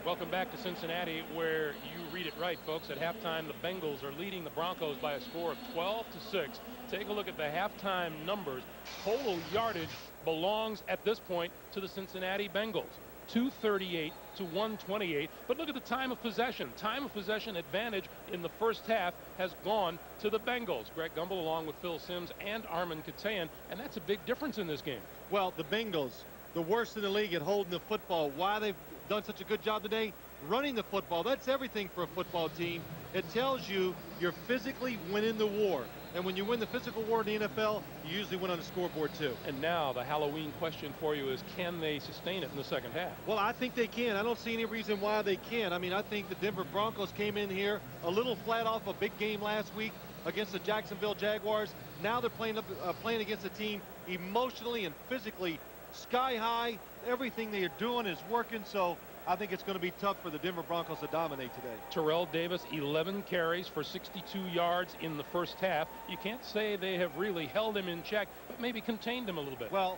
Welcome back to Cincinnati, where you read it right, folks. At halftime, the Bengals are leading the Broncos by a score of 12-6. Take a look at the halftime numbers. Total yardage belongs at this point to the Cincinnati Bengals. 238 to 128. But look at the time of possession. Time of possession advantage in the first half has gone to the Bengals. Greg Gumbel along with Phil Simms and Armin Katayan, and that's a big difference in this game. Well, the Bengals, the worst in the league at holding the football. Why they've done such a good job today? Running the football. That's everything for a football team. It tells you you're physically winning the war. And when you win the physical war in the NFL, you usually win on the scoreboard too. And now the Halloween question for you is, can they sustain it in the second half? Well, I think they can. I don't see any reason why they can't. I mean, I think the Denver Broncos came in here a little flat off a big game last week against the Jacksonville Jaguars. Now they're playing against a team emotionally and physically sky high. Everything they're doing is working, so I think it's going to be tough for the Denver Broncos to dominate today. Terrell Davis, 11 carries for 62 yards in the first half. You can't say they have really held him in check, but maybe contained him a little bit. Well,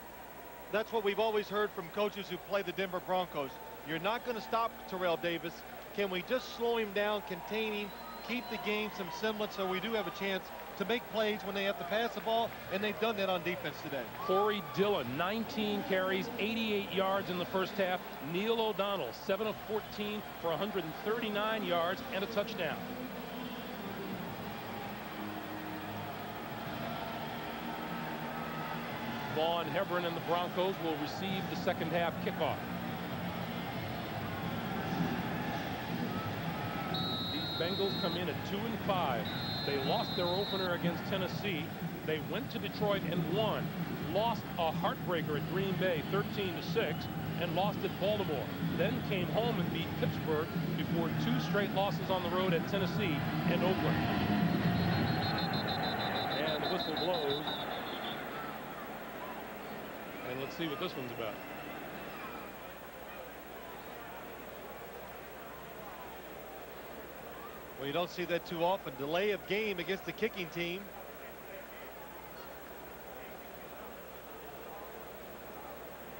that's what we've always heard from coaches who play the Denver Broncos. You're not going to stop Terrell Davis. Can we just slow him down, contain him, keep the game some semblance so we do have a chance to make plays when they have to pass the ball, and they've done that on defense today. Corey Dillon, 19 carries, 88 yards in the first half. Neil O'Donnell, 7 of 14 for 139 yards and a touchdown. Vaughn Hebron and the Broncos will receive the second half kickoff. These Bengals come in at 2-5. They lost their opener against Tennessee. They went to Detroit and won. Lost a heartbreaker at Green Bay, 13-6, and lost at Baltimore. Then came home and beat Pittsburgh before 2 straight losses on the road at Tennessee and Oakland. And the whistle blows. And let's see what this one's about. Well, you don't see that too often. Delay of game against the kicking team.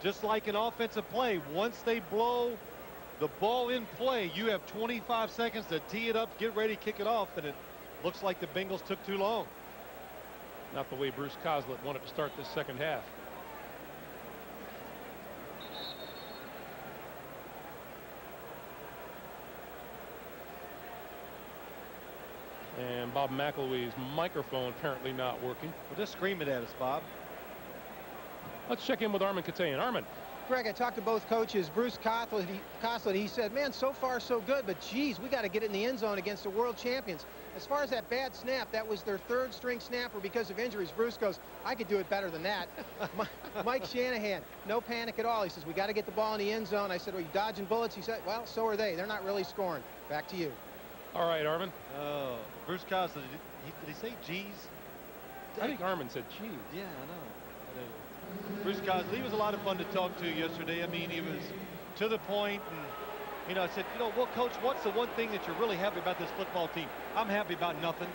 Just like an offensive play, once they blow the ball in play, you have 25 seconds to tee it up, get ready, kick it off, and it looks like the Bengals took too long. Not the way Bruce Coslett wanted to start this second half. And Bob McElwee's microphone apparently not working. Well, just scream it at us, Bob. Let's check in with Armin Katayan. Armin. Greg, I talked to both coaches. Bruce Coslett, he said, man, so far so good, but geez, we got to get it in the end zone against the world champions. As far as that bad snap, that was their 3rd string snapper because of injuries. Bruce goes, I could do it better than that. Mike Shanahan, no panic at all. He says, we got to get the ball in the end zone. I said, well, you dodging bullets? He said, well, so are they. They're not really scoring. Back to you. All right, Armin. Oh, Bruce Coslett, did he say geez? I think Armin said geez. Yeah, I know. Bruce Coslett, he was a lot of fun to talk to yesterday. I mean, he was to the point, and you know, I said, you know, well, Coach, what's the one thing that you're really happy about this football team? I'm happy about nothing.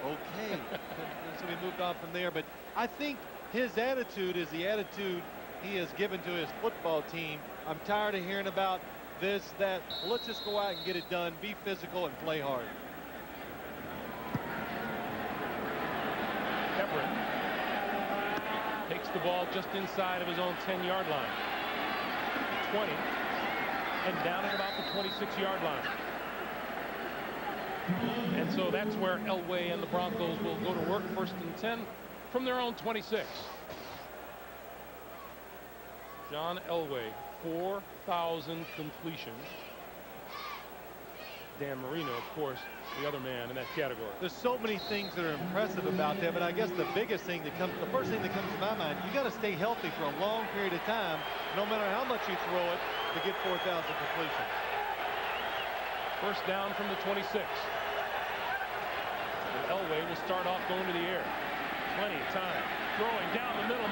Okay. So we moved on from there, but I think his attitude is the attitude he has given to his football team. I'm tired of hearing about this, that. Well, let's just go out and get it done, be physical, and play hard. Hebron takes the ball just inside of his own 10-yard line. 20, and down at about the 26-yard line. And so that's where Elway and the Broncos will go to work, 1st and 10 from their own 26. John Elway, 4,000 completions. Dan Marino, of course, the other man in that category. There's so many things that are impressive about that, but I guess the biggest thing that comes, the first thing that comes to my mind, you got to stay healthy for a long period of time, no matter how much you throw it, to get 4,000 completions. First down from the 26. And Elway will start off going to the air. Plenty of time. Throwing down the middle.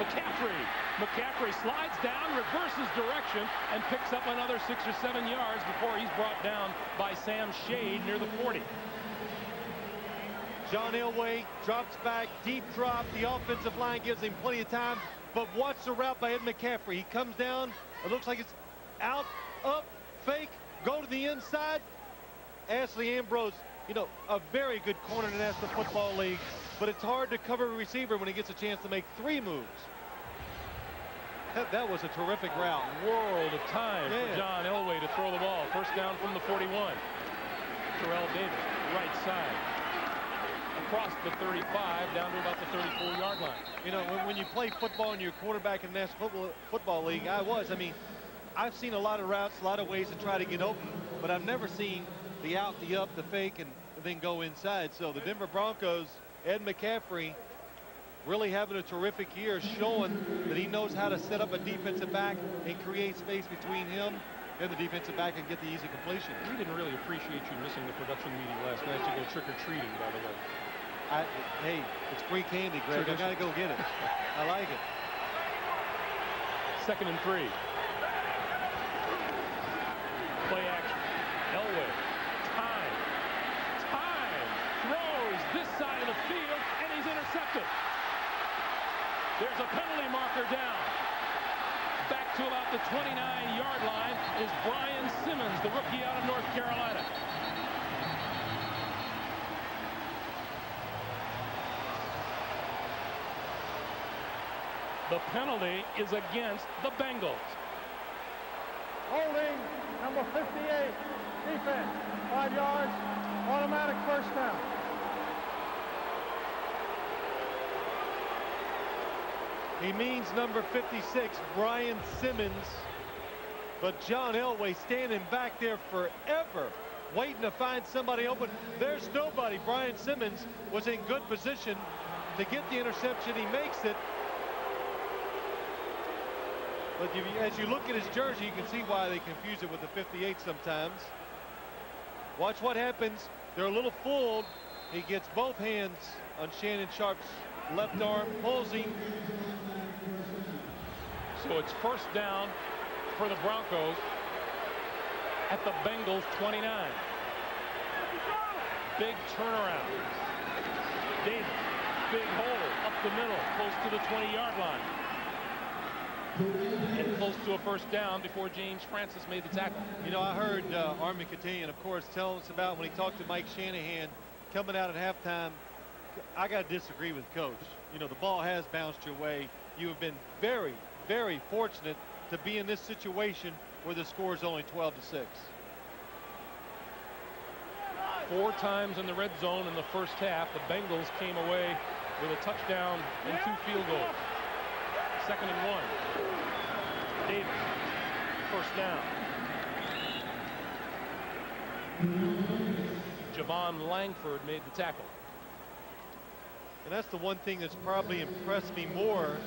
McCaffrey slides down, reverses direction, and picks up another 6 or 7 yards before he's brought down by Sam Shade near the 40. John Elway drops back, deep drop. The offensive line gives him plenty of time, but watch the route by Ed McCaffrey. He comes down. It looks like it's out, up, fake, go to the inside. Ashley Ambrose, you know, a very good corner in the National Football League, but it's hard to cover a receiver when he gets a chance to make 3 moves. That was a terrific route. World of time for John Elway to throw the ball. First down from the 41. Terrell Davis, right side. Across the 35, down to about the 34-yard line. You know, when you play football and you're a quarterback in the National Football League, I mean, I've seen a lot of routes, a lot of ways to try to get open, but I've never seen the out, the up, the fake, and then go inside. So the Denver Broncos, Ed McCaffrey, really having a terrific year, showing that he knows how to set up a defensive back and create space between him and the defensive back and get the easy completion. We didn't really appreciate you missing the production meeting last night to go trick-or-treating, by the way. Hey, it's free candy, Greg. I gotta go get it. I like it. 2nd and 3. Play action. Elway. Time. Throws this side of the field, and he's intercepted. There's a penalty marker down. Back to about the 29-yard line is Brian Simmons, the rookie out of North Carolina. The penalty is against the Bengals. Holding, number 58, defense, 5 yards, automatic first down. He means number 56, Brian Simmons. But John Elway standing back there forever, waiting to find somebody open. There's nobody. Brian Simmons was in good position to get the interception. He makes it. But as you look at his jersey, you can see why they confuse it with the 58 sometimes. Watch what happens. They're a little fooled. He gets both hands on Shannon Sharp's left arm, pulls him. So it's first down for the Broncos at the Bengals 29. Big turnaround. Davis, big hole up the middle, close to the 20-yard line. And close to a first down before James Francis made the tackle. You know, I heard Armin Cotillion, of course, tell us about when he talked to Mike Shanahan coming out at halftime. I got to disagree with Coach. You know, the ball has bounced your way. You have been very, very fortunate to be in this situation where the score is only 12-6. 4 times in the red zone in the first half. The Bengals came away with a touchdown and 2 field goals. 2nd and 1. Davis, first down. Javon Langford made the tackle. And that's the one thing that's probably impressed me more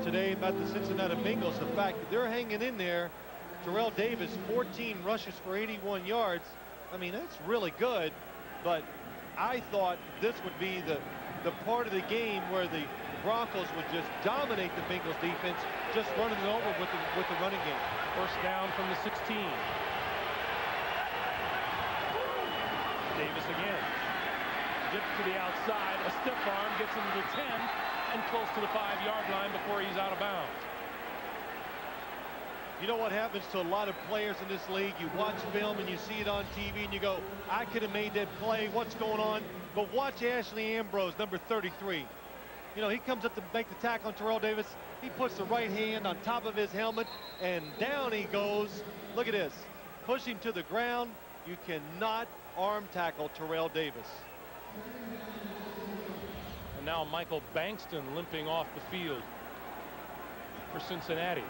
today about the Cincinnati Bengals, the fact that they're hanging in there. Terrell Davis, 14 rushes for 81 yards. I mean, that's really good, but I thought this would be the part of the game where the Broncos would just dominate the Bengals defense, just running it over with the running game. First down from the 16. Davis again. Dip to the outside. A stiff arm gets him to the 10 and close to the 5-yard line before he's out of bounds. You know what happens to a lot of players in this league? You watch film and you see it on TV and you go, I could have made that play. What's going on? But watch Ashley Ambrose, number 33. You know, he comes up to make the tackle on Terrell Davis. He puts the right hand on top of his helmet, and down he goes. Look at this. Push him to the ground. You cannot arm tackle Terrell Davis. And now Michael Bankston limping off the field for Cincinnati.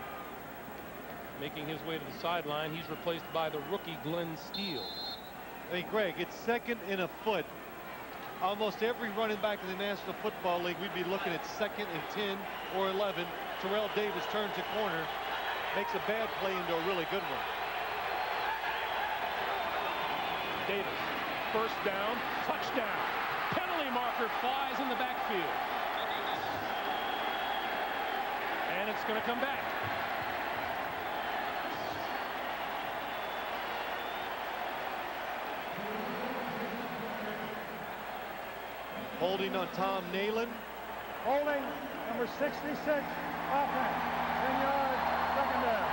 Making his way to the sideline. He's replaced by the rookie Glenn Steele. Hey, Greg, it's 2nd and a foot. Almost every running back in the National Football League, we'd be looking at 2nd and 10 or 11. Terrell Davis turns a corner, makes a bad play into a really good one. Davis, first down, touchdown. Penalty marker flies in the backfield. And it's going to come back. Holding on Tom Nalen. Holding, number 66, offense, 10 yards, 2nd down.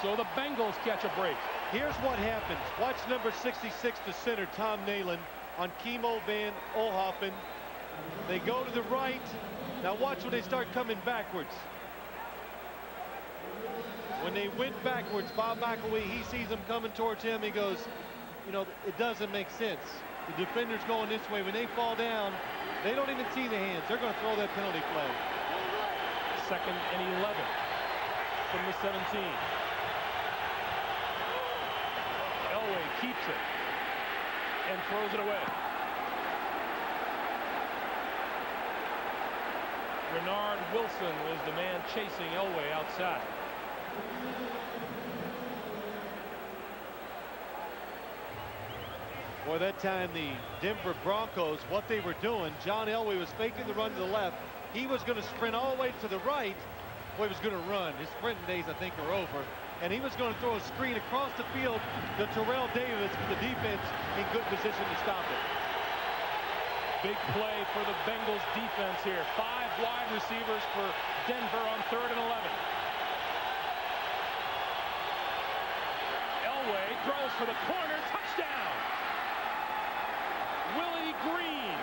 So the Bengals catch a break. Here's what happens. Watch number 66, the center, Tom Nalen, on Kimo Van Olhoffen. They go to the right. Now watch when they start coming backwards. When they went backwards, Bob McElwee, he sees them coming towards him. He goes, you know, it doesn't make sense. The defender's going this way. When they fall down, they don't even see the hands. They're going to throw that penalty flag. 2nd and 11 from the 17. Elway keeps it and throws it away. Renard Wilson was the man chasing Elway outside. Boy, that time the Denver Broncos, what they were doing, John Elway was faking the run to the left. He was going to sprint all the way to the right. Boy, he was going to run. His sprinting days, I think, are over. And he was going to throw a screen across the field to Terrell Davis with the defense in good position to stop it. Big play for the Bengals defense here. 5 wide receivers for Denver on 3rd and 11. Elway throws for the corner. Touchdown! Willie Green.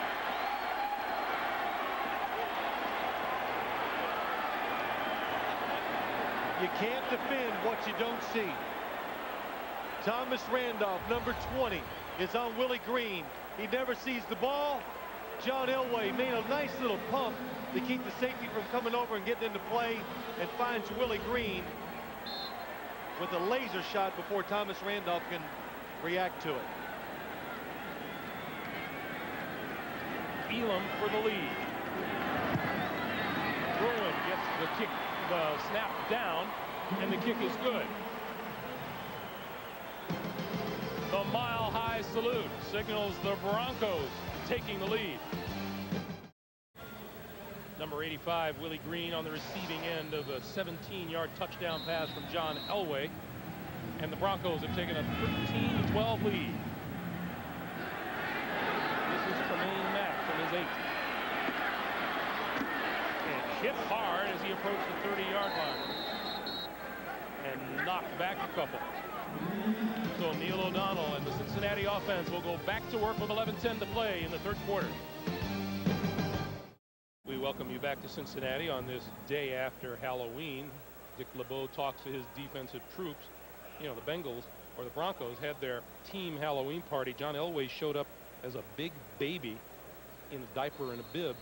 You can't defend what you don't see. Thomas Randolph, number 20, is on Willie Green. He never sees the ball. John Elway made a nice little pump to keep the safety from coming over and getting into play, and finds Willie Green with a laser shot before Thomas Randolph can react to it. Elam for the lead. Bruin gets the snap down, and the kick is good. The mile-high salute signals the Broncos taking the lead. Number 85, Willie Green, on the receiving end of a 17-yard touchdown pass from John Elway. And the Broncos have taken a 13-12 lead. This is Tremaine Mack from his 8. And hit hard as he approached the 30-yard line. And knocked back a couple. So Neil O'Donnell and the Cincinnati offense will go back to work with 11:10 to play in the 3rd quarter. We welcome you back to Cincinnati on this day after Halloween. Dick LeBeau talks to his defensive troops. You know, the Bengals, or the Broncos, had their team Halloween party. John Elway showed up as a big baby in a diaper and a bib.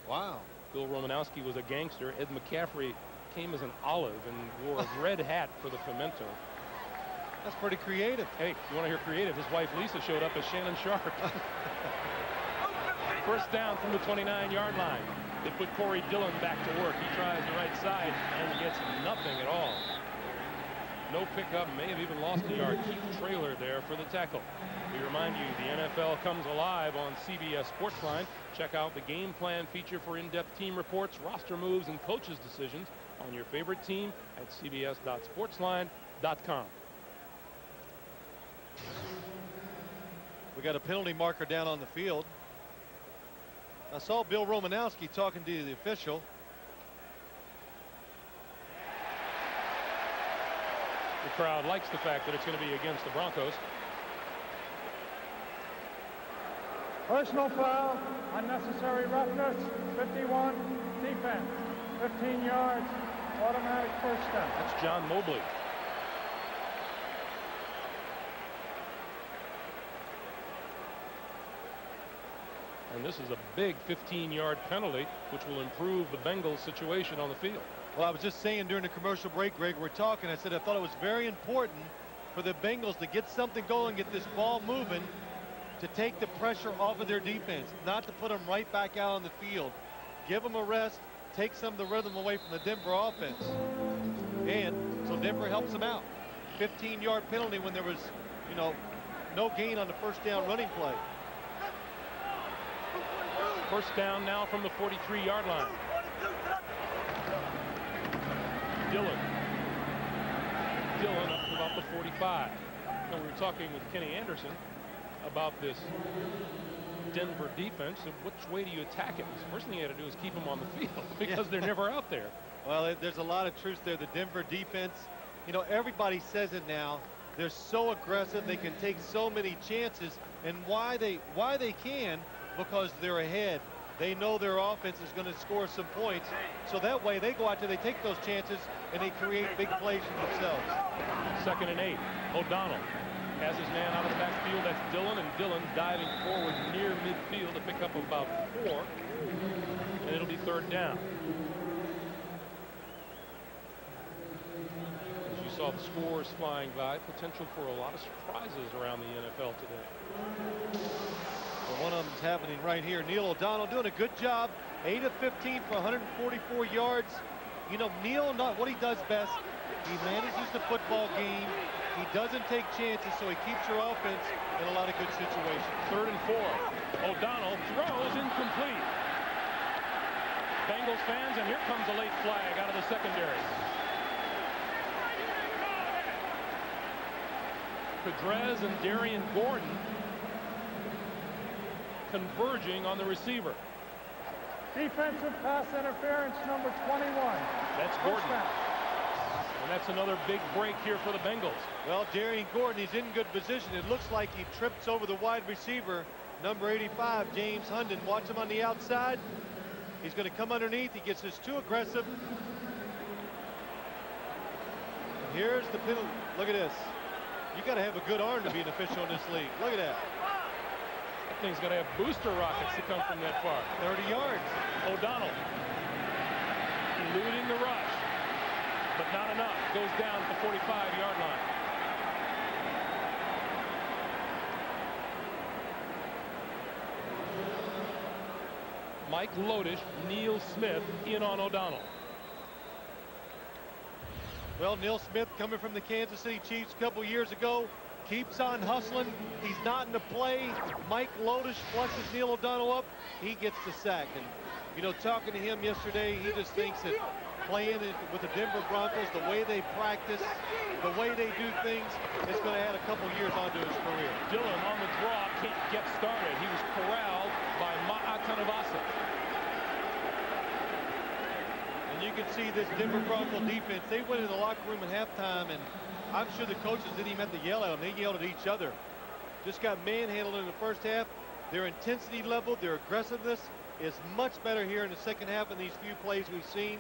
Wow. Bill Romanowski was a gangster. Ed McCaffrey came as an olive and wore a red hat for the pimento. That's pretty creative. Hey, you want to hear creative? His wife Lisa showed up as Shannon Sharp. First down from the 29-yard line. They put Corey Dillon back to work. He tries the right side and gets nothing at all. No pickup, may have even lost a yard. Keith Traylor there for the tackle. We remind you, the NFL comes alive on CBS Sportsline. Check out the game plan feature for in-depth team reports, roster moves, and coaches' decisions on your favorite team at cbs.sportsline.com. We got a penalty marker down on the field. I saw Bill Romanowski talking to the official. The crowd likes the fact that it's going to be against the Broncos. Personal foul, unnecessary roughness, 51, defense, 15 yards, automatic first down. That's John Mobley. And this is a big 15-yard penalty, which will improve the Bengals' situation on the field. Well, I was just saying during the commercial break, Greg, we're talking. I said I thought it was very important for the Bengals to get something going, get this ball moving, to take the pressure off of their defense, not to put them right back out on the field. Give them a rest, take some of the rhythm away from the Denver offense. And so Denver helps them out. 15-yard penalty when there was, you know, no gain on the first down running play. First down now from the 43-yard line. Dillon up to about the 45. And we were talking with Kenny Anderson about this Denver defense and which way do you attack it. The first thing you had to do is keep them on the field because they're never out there. Well, there's a lot of truth there. The Denver defense, you know, everybody says it now. They're so aggressive. They can take so many chances. And why they can, because they're ahead. They know their offense is going to score some points. So that way they go out there, they take those chances, and they create big plays for themselves. 2nd and 8. O'Donnell has his man out of the backfield. That's Dillon, and Dillon's diving forward near midfield to pick up about 4. And it'll be 3rd down. As you saw the scores flying by, potential for a lot of surprises around the NFL today. Well, one of them's happening right here. Neil O'Donnell doing a good job. 8 of 15 for 144 yards. You know, Neil, not what he does best. He manages the football game. He doesn't take chances, so he keeps your offense in a lot of good situations. 3rd and 4. O'Donnell throws incomplete. Bengals fans, and here comes a late flag out of the secondary. Pedrez and Darian Gordon converging on the receiver. Defensive pass interference, number 21. That's Gordon. And that's another big break here for the Bengals. Well, Darian Gordon, he's in good position. It looks like he trips over the wide receiver, number 85, James Hunden. Watch him on the outside. He's going to come underneath. He gets this too aggressive. And here's the penalty. Look at this. You got to have a good arm to be an official in this league. Look at that. That thing's got to have booster rockets to come from that far. 30 yards. O'Donnell eluding the rush, but not enough. Goes down at the 45-yard line. Mike Lodish, Neil Smith in on O'Donnell. Well, Neil Smith, coming from the Kansas City Chiefs a couple years ago, keeps on hustling. He's not in the play. Mike Lodish flushes Neil O'Donnell up. He gets the sack. And, you know, talking to him yesterday, he just thinks that playing with the Denver Broncos, the way they practice, the way they do things, is going to add a couple years onto his career. Dillon on the draw can't get started. He was corralled by Ma'atanavasa. And you can see this Denver Bronco defense. They went in the locker room at halftime, and I'm sure the coaches didn't even have to yell at them. They yelled at each other. Just got manhandled in the first half. Their intensity level, their aggressiveness is much better here in the second half in these few plays we've seen.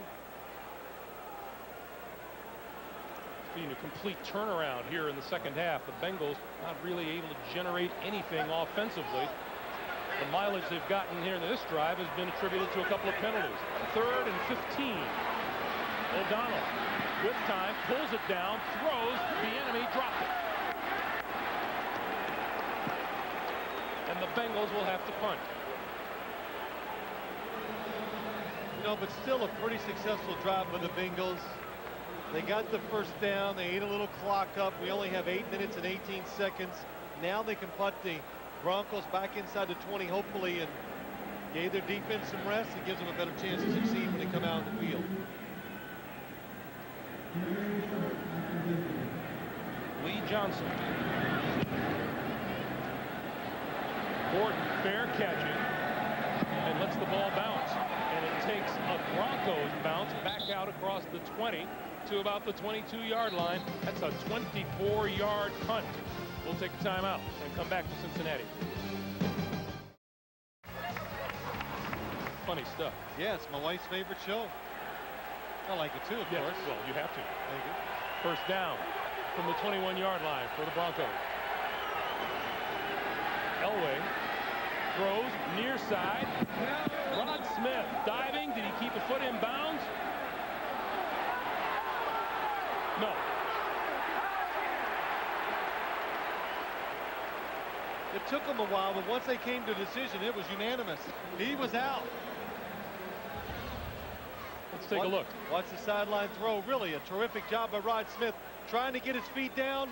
Being a complete turnaround here in the second half. The Bengals not really able to generate anything offensively. The mileage they've gotten here in this drive has been attributed to a couple of penalties. 3rd and 15. O'Donnell with time pulls it down, throws, the enemy dropped it. And the Bengals will have to punt. You know, but still a pretty successful drive by the Bengals. They got the first down. They ate a little clock up. We only have 8 minutes and 18 seconds. Now they can punt the Broncos back inside the 20, hopefully, and gave their defense some rest. It gives them a better chance to succeed when they come out on the field. Lee Johnson. Gordon fair catching and lets the ball bounce. And it takes a Broncos bounce back out across the 20 to about the 22-yard line. That's a 24-yard punt. We'll take a timeout and come back to Cincinnati. Funny stuff. Yeah, it's my wife's favorite show. I like it too, of course. Well, you have to. Thank you. First down from the 21-yard line for the Broncos. Elway throws near side. Rod Smith diving. Did he keep a foot in bounds? No. It took them a while, but once they came to a decision, it was unanimous. He was out. Let's take a look. Watch the sideline throw. Really a terrific job by Rod Smith, trying to get his feet down.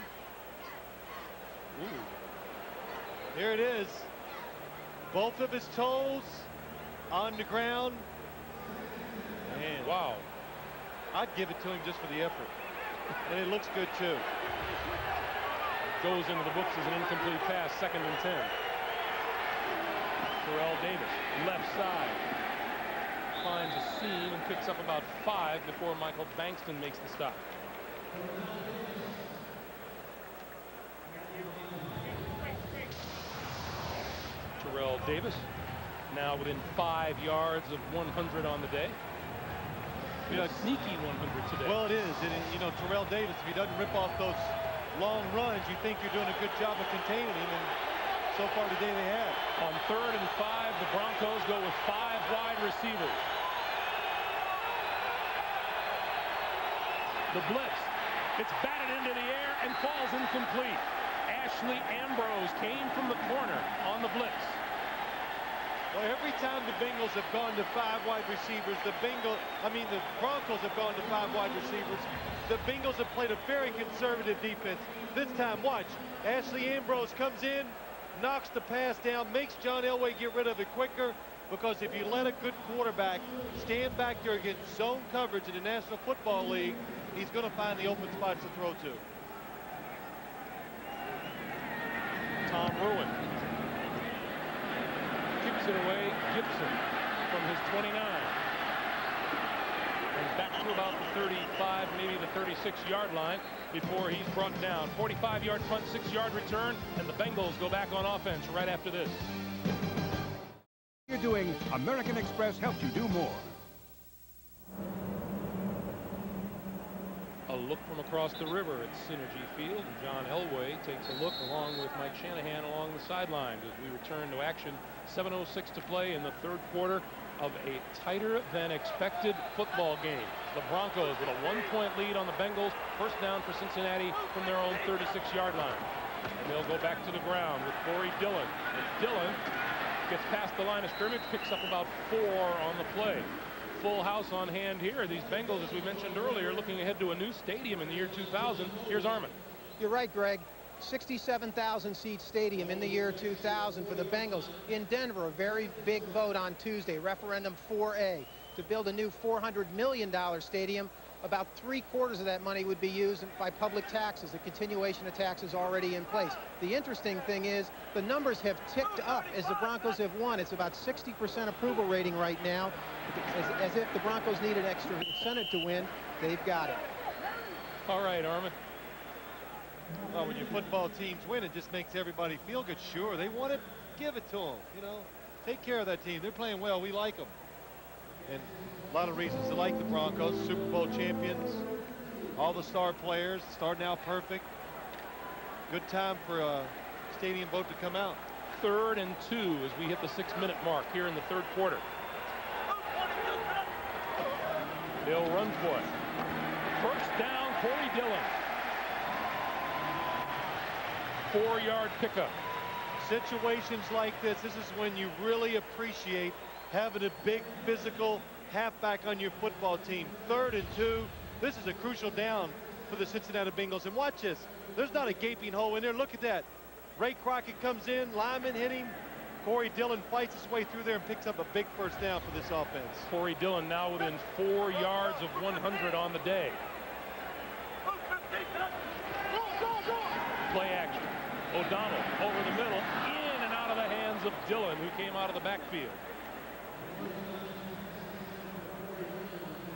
Ooh. Here it is. Both of his toes on the ground. Man, wow. I'd give it to him just for the effort. And it looks good too. Goes into the books as an incomplete pass, 2nd and 10. Terrell Davis, left side. Finds a seam and picks up about 5 before Michael Bankston makes the stop. Terrell Davis, now within 5 yards of 100 on the day. You know, sneaky 100 today. Well, it is. You know, Terrell Davis, if he doesn't rip off those long runs, you think you're doing a good job of containing him, and so far today they have. On 3rd and 5, the Broncos go with 5 wide receivers. The blitz. It's batted into the air and falls incomplete. Ashley Ambrose came from the corner on the blitz. Well, every time the Bengals have gone to 5 wide receivers, the Broncos have gone to 5 wide receivers. The Bengals have played a very conservative defense. This time, watch. Ashley Ambrose comes in, knocks the pass down, makes John Elway get rid of it quicker, because if you let a good quarterback stand back there against zone coverage in the National Football League, he's going to find the open spots to throw to. Tom Ruin kicks it away. Gibson from his 29. And back to about the 35, maybe the 36-yard line before he's brought down. 45-yard punt, 6-yard return, and the Bengals go back on offense right after this. You're doing American Express helps you do more. A look from across the river at Synergy Field, and John Elway takes a look along with Mike Shanahan along the sidelines as we return to action. 7:06 to play in the 3rd quarter of a tighter than expected football game. The Broncos with a 1-point lead on the Bengals. First down for Cincinnati from their own 36-yard line. And they'll go back to the ground with Corey Dillon. And Dillon gets past the line of scrimmage, picks up about 4 on the play. Full house on hand here. These Bengals, as we mentioned earlier, looking ahead to a new stadium in the year 2000. Here's Armin. You're right, Greg. 67,000 seat stadium in the year 2000 for the Bengals. In Denver, a very big vote on Tuesday, referendum 4A, to build a new $400 million stadium. About 3/4 of that money would be used by public taxes, the continuation of taxes already in place. The interesting thing is the numbers have ticked up as the Broncos have won. It's about 60% approval rating right now. As if the Broncos need an extra incentive to win. They've got it. All right, Armin. Well, when your football teams win, it just makes everybody feel good. Sure, they want to give it to them. You know, take care of that team. They're playing well. We like them. And a lot of reasons to like the Broncos. Super Bowl champions, all the star players, starting out perfect. Good time for a stadium vote to come out. 3rd and 2 as we hit the 6-minute mark here in the 3rd quarter. They'll run for it. First down, Corey Dillon. 4-yard pickup. Situations like this is when you really appreciate having a big physical halfback on your football team. 3rd and 2. This is a crucial down for the Cincinnati Bengals. And watch this. There's not a gaping hole in there. Look at that. Ray Crockett comes in. Lyman hit him. Corey Dillon fights his way through there and picks up a big first down for this offense. Corey Dillon now within 4 yards of 100 on the day. Play action. O'Donnell over the middle, in and out of the hands of Dillon, who came out of the backfield.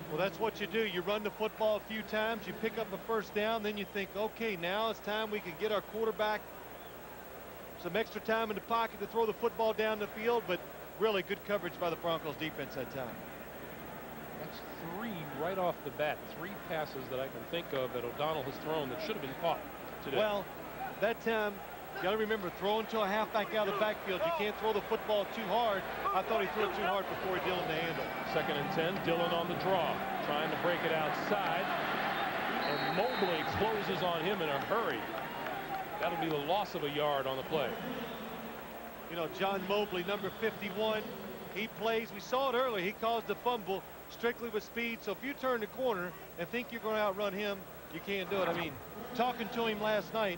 Well, that's what you do. You run the football a few times, you pick up a first down, then you think, okay, now it's time we can get our quarterback some extra time in the pocket to throw the football down the field, but really good coverage by the Broncos defense that time. That's 3 right off the bat. 3 passes that I can think of that O'Donnell has thrown that should have been caught today. Well, that time, you got to remember, throwing to a halfback out of the backfield. You can't throw the football too hard. I thought he threw it too hard for Corey Dillon to handle. 2nd and 10, Dillon on the draw, trying to break it outside. And Mobley closes on him in a hurry. That'll be the loss of a yard on the play. You know, John Mobley, number 51, he plays. We saw it earlier. He caused the fumble strictly with speed. So if you turn the corner and think you're going to outrun him, you can't do it. I mean, talking to him last night,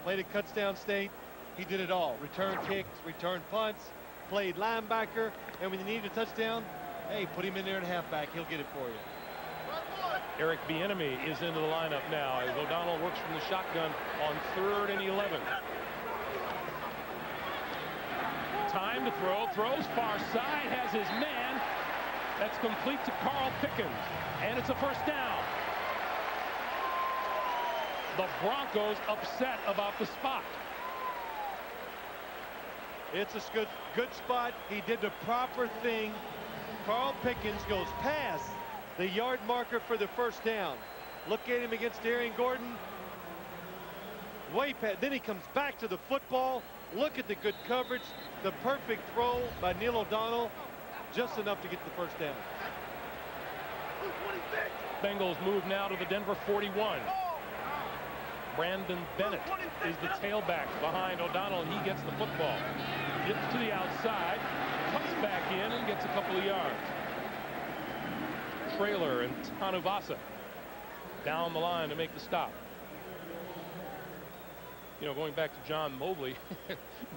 played at Kutztown State. He did it all. Return kicks, return punts, played linebacker, and when you need a touchdown, hey, put him in there at halfback. He'll get it for you. Eric Bieniemy is into the lineup now as O'Donnell works from the shotgun on 3rd and 11. Time to throw. Throws far side. Has his man. That's complete to Carl Pickens. And it's a first down. The Broncos upset about the spot. It's a good spot. He did the proper thing. Carl Pickens goes past the yard marker for the first down. Look at him against Aaron Gordon. Way past. Then he comes back to the football. Look at the good coverage. The perfect throw by Neil O'Donnell. Just enough to get the first down. Bengals move now to the Denver 41. Brandon Bennett is the tailback behind O'Donnell, and he gets the football. Dips to the outside, cuts back in, and gets a couple of yards. Trailer and Tanuvasa down the line to make the stop. You know, going back to John Mobley,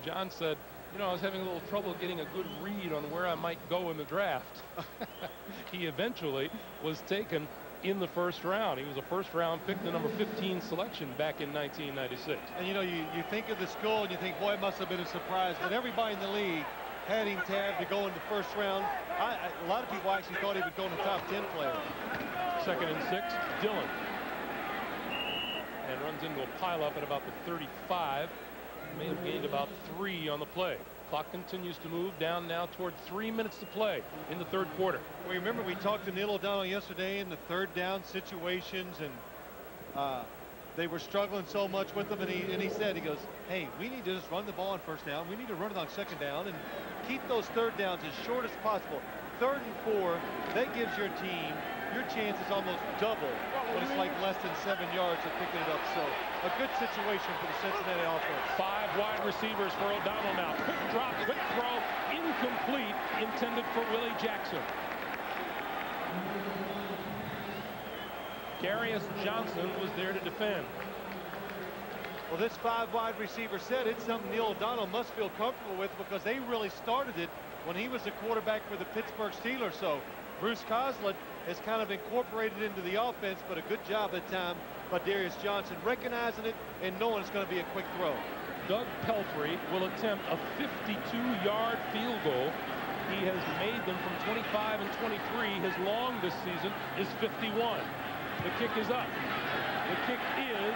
John said, you know, I was having a little trouble getting a good read on where I might go in the draft. He eventually was taken in the first round. He was a first-round pick, the number 15 selection back in 1996. And, you know, you think of the school and you think, boy, it must have been a surprise. But everybody in the league had him tabbed to go in the first round. A lot of people actually thought he would go in the top 10 player. 2nd and 6, Dillon. And runs into a pileup at about the 35. May have gained about 3 on the play. Clock continues to move down now toward 3 minutes to play in the third quarter. Well, remember we talked to Neil O'Donnell yesterday in the third down situations, and they were struggling so much with them, and he said, he goes, hey, we need to just run the ball on first down. We need to run it on second down and keep those third downs as short as possible. 3rd and 4, that gives your team, your chances almost double when it's like less than 7 yards of picking it up. So a good situation for the Cincinnati offense. 5 wide receivers for O'Donnell now. Quick drop, quick throw, incomplete, intended for Willie Jackson. Darius Johnson was there to defend. Well, this 5 wide receiver set, it's something Neil O'Donnell must feel comfortable with because they really started it when he was the quarterback for the Pittsburgh Steelers. So Bruce Coslett has kind of incorporated into the offense, but a good job at time by Darius Johnson, recognizing it and knowing it's going to be a quick throw. Doug Pelfrey will attempt a 52-yard field goal. He has made them from 25 and 23. His long this season is 51. The kick is up. The kick is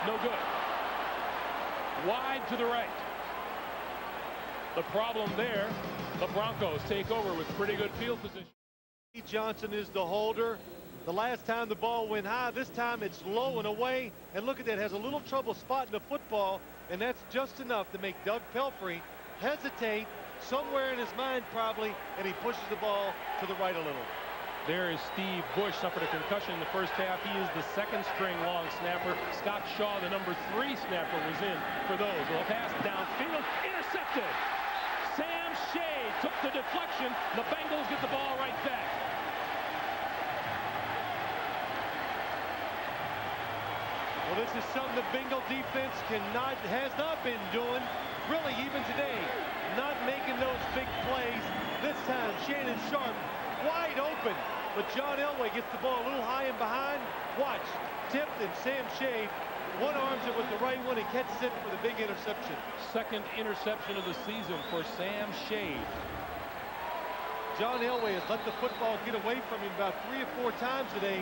no good. Wide to the right. The problem there, the Broncos take over with pretty good field position. Johnson is the holder. The last time the ball went high, this time it's low and away. And look at that, has a little trouble spotting the football, and that's just enough to make Doug Pelfrey hesitate somewhere in his mind probably, and he pushes the ball to the right a little. There is Steve Bush, suffered a concussion in the first half. He is the 2nd string long snapper. Scott Shaw, the number 3 snapper, was in for those. Well, pass downfield, intercepted. Sam Shea took the deflection. The Bengals get the ball right back. Well, this is something the Bengal defense has not been doing, really, even today. Not making those big plays. This time, Shannon Sharp wide open, but John Elway gets the ball a little high and behind. Watch, tipped, and Sam Shea one-arms it with the right one and catches it for the big interception. 2nd interception of the season for Sam Shea. John Elway has let the football get away from him about 3 or 4 times today,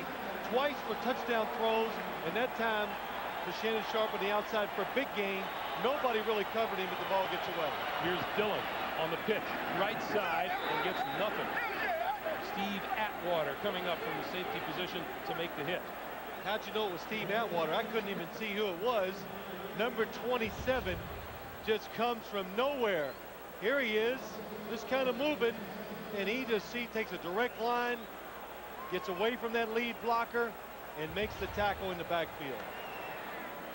twice for touchdown throws, and that time to Shannon Sharp on the outside for a big gain. Nobody really covered him, but the ball gets away. Here's Dillon on the pitch, right side, and gets nothing. Steve Atwater coming up from the safety position to make the hit. How'd you know it was Steve Atwater? I couldn't even see who it was. Number 27 just comes from nowhere. Here he is, just kind of moving, and he just takes a direct line, gets away from that lead blocker, and makes the tackle in the backfield.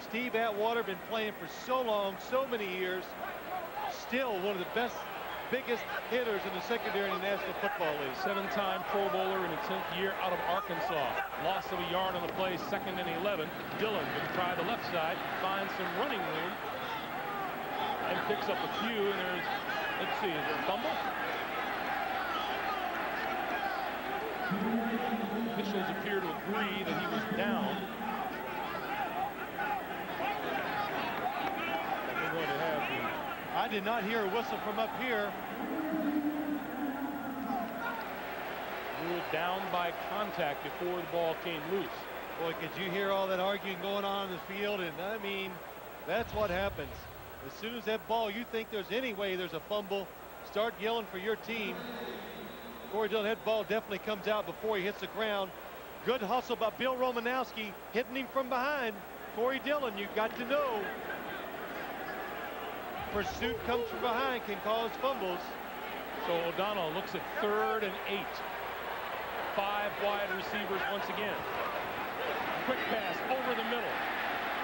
Steve Atwater been playing for so long, so many years, still one of the best, biggest hitters in the secondary in the National Football League. 7-time Pro Bowler in his 10th year out of Arkansas. Loss of a yard on the play, 2nd and 11. Dillon going to try the left side, finds some running room, and picks up a few. And there's, let's see, is there a fumble? Officials appear to agree that he was down. We're going to have the I did not hear a whistle from up here. ruled down by contact before the ball came loose. Boy, could you hear all that arguing going on in the field? And I mean, that's what happens. As soon as that ball, you think there's any way there's a fumble, start yelling for your team. Corey Dillon, that ball definitely comes out before he hits the ground. Good hustle by Bill Romanowski, hitting him from behind. Corey Dillon, you've got to know. Pursuit comes from behind, can cause fumbles. So O'Donnell looks at 3rd and 8. 5 wide receivers once again. Quick pass over the middle.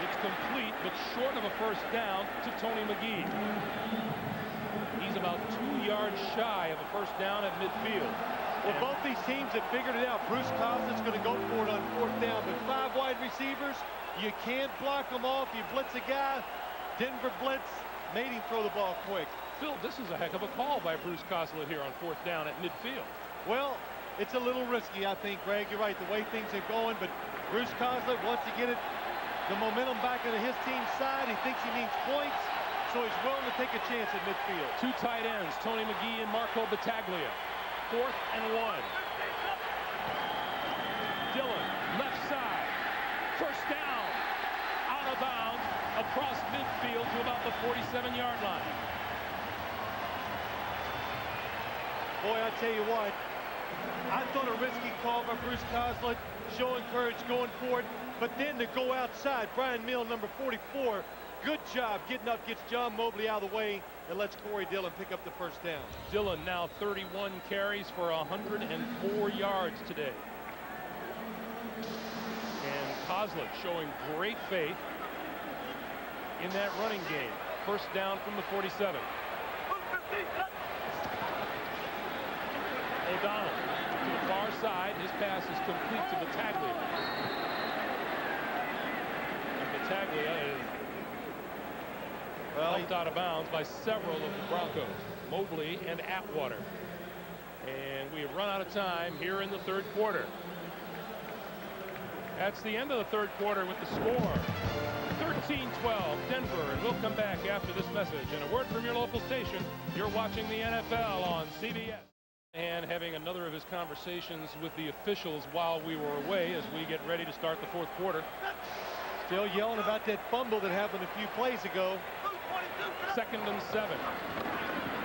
It's complete, but short of a first down to Tony McGee. He's about 2 yards shy of a first down at midfield. Well, both these teams have figured it out. Bruce Coslet's going to go for it on 4th down, but 5 wide receivers, you can't block them off. You blitz a guy. Denver blitz made him throw the ball quick. Phil, this is a heck of a call by Bruce Coslet here on 4th down at midfield. Well, it's a little risky, I think, Greg. You're right, the way things are going, but Bruce Coslet wants to get it, the momentum back into his team's side. He thinks he needs points, so he's willing to take a chance at midfield. 2 tight ends, Tony McGee and Marco Battaglia. 4th and 1. Dillon, left side. First down. Out of bounds across midfield to about the 47-yard line. Boy, I tell you what, I thought a risky call by Bruce Coslet, showing courage going for it, but then to go outside, Brian Mill, number 44, good job getting up, gets John Mobley out of the way, and lets Corey Dillon pick up the first down. Dillon now 31 carries for 104 yards today. And Coslet showing great faith in that running game. First down from the 47. O'Donnell to the far side. His pass is complete to Battaglia. And Battaglia is helped out of bounds by several of the Broncos, Mobley and Atwater. And we have run out of time here in the 3rd quarter. That's the end of the 3rd quarter with the score. 13-12 Denver, and we'll come back after this message. And a word from your local station. You're watching the NFL on CBS. And having another of his conversations with the officials while we were away as we get ready to start the 4th quarter. Still yelling about that fumble that happened a few plays ago. 2nd and 7.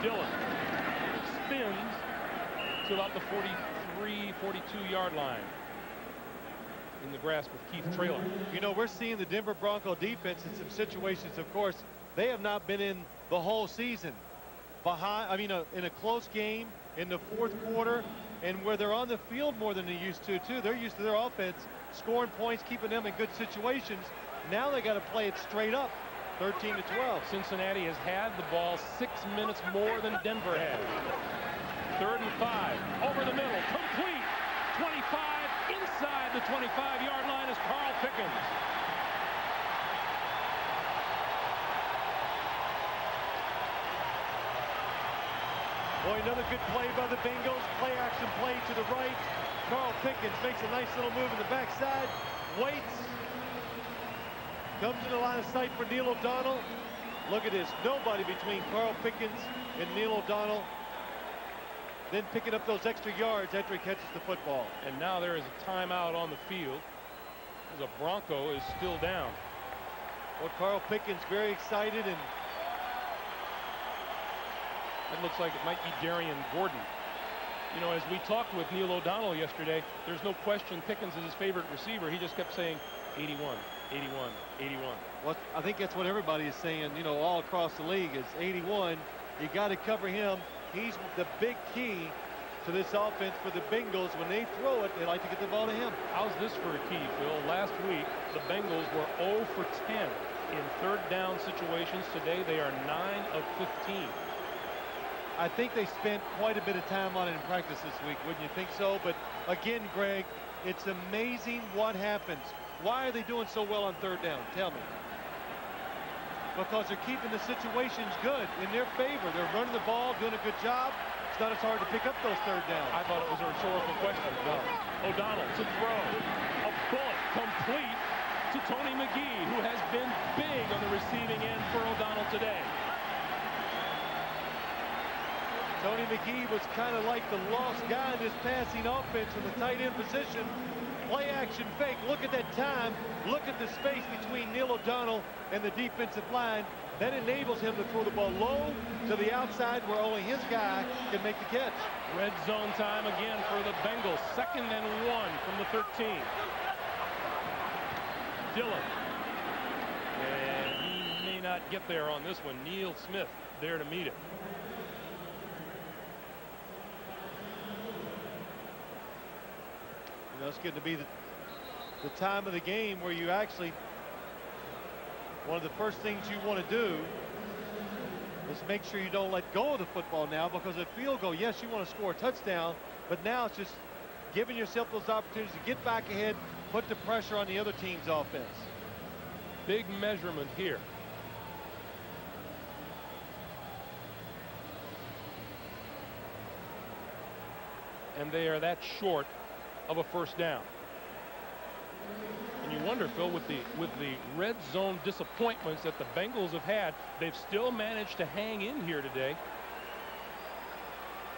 Dillon spins to about the 43, 42-yard line. In the grasp of Keith Traylor. You know, we're seeing the Denver Bronco defense in some situations, of course, they have not been in the whole season. In a close game in the 4th quarter, and where they're on the field more than they used to, too. They're used to their offense scoring points, keeping them in good situations. Now they got to play it straight up, 13-12. Cincinnati has had the ball 6 minutes more than Denver had. 3rd and 5, over the middle, complete. 25, inside the 25-yard line is Carl Pickens. Boy, another good play by the Bengals. Play action play to the right. Carl Pickens makes a nice little move in the backside. Waits. Comes to the line of sight for Neil O'Donnell. Look at this. Nobody between Carl Pickens and Neil O'Donnell. Then picking up those extra yards after he catches the football. And now there is a timeout on the field as a Bronco is still down. Well, Carl Pickens very excited, and it looks like it might be Darian Gordon. You know, as we talked with Neil O'Donnell yesterday, there's no question Pickens is his favorite receiver. He just kept saying 81, 81, 81. Well, I think that's what everybody is saying, you know, all across the league is 81. You got to cover him. He's the big key to this offense for the Bengals. When they throw it, they like to get the ball to him. How's this for a key, Phil? Last week, the Bengals were 0 for 10 in 3rd down situations. Today, they are 9 of 15. I think they spent quite a bit of time on it in practice this week, wouldn't you think so? But again, Greg, it's amazing what happens. Why are they doing so well on 3rd down? Tell me. Because they're keeping the situations good in their favor. They're running the ball, doing a good job. It's not as hard to pick up those 3rd downs. I thought it was a rhetorical question. No. O'Donnell to throw. A bullet complete to Tony McGee, who has been big on the receiving end for O'Donnell today. Tony McGee was kind of like the lost guy in this passing offense in the tight end position. Play action fake. Look at that time. Look at the space between Neil O'Donnell and the defensive line. That enables him to throw the ball low to the outside where only his guy can make the catch. Red zone time again for the Bengals. 2nd and 1 from the 13. Dillon. And he may not get there on this one. Neil Smith there to meet it. You know, it's getting to be the time of the game where you actually, one of the first things you want to do is make sure you don't let go of the football now, because a field goal, yes, you want to score a touchdown, but now it's just giving yourself those opportunities to get back ahead, put the pressure on the other team's offense. Big measurement here. And they are that short of a first down. And you wonder, Phil, with the red zone disappointments that the Bengals have had, they've still managed to hang in here today.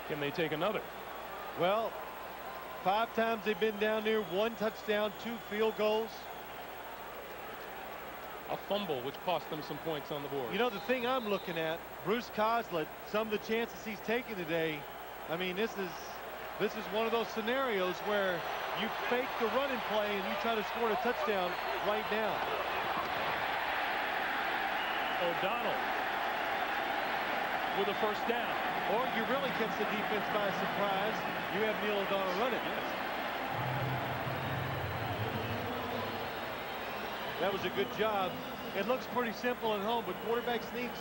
Can they take another? Well, 5 times they've been down there, 1 touchdown, 2 field goals. A fumble, which cost them some points on the board. You know, the thing I'm looking at, Bruce Coslett, some of the chances he's taken today, I mean, this is one of those scenarios where you fake the running play and you try to score a touchdown right now. O'Donnell with a first down. Or you really catch the defense by surprise. You have Neil O'Donnell running. Yes. That was a good job. It looks pretty simple at home, but quarterback sneaks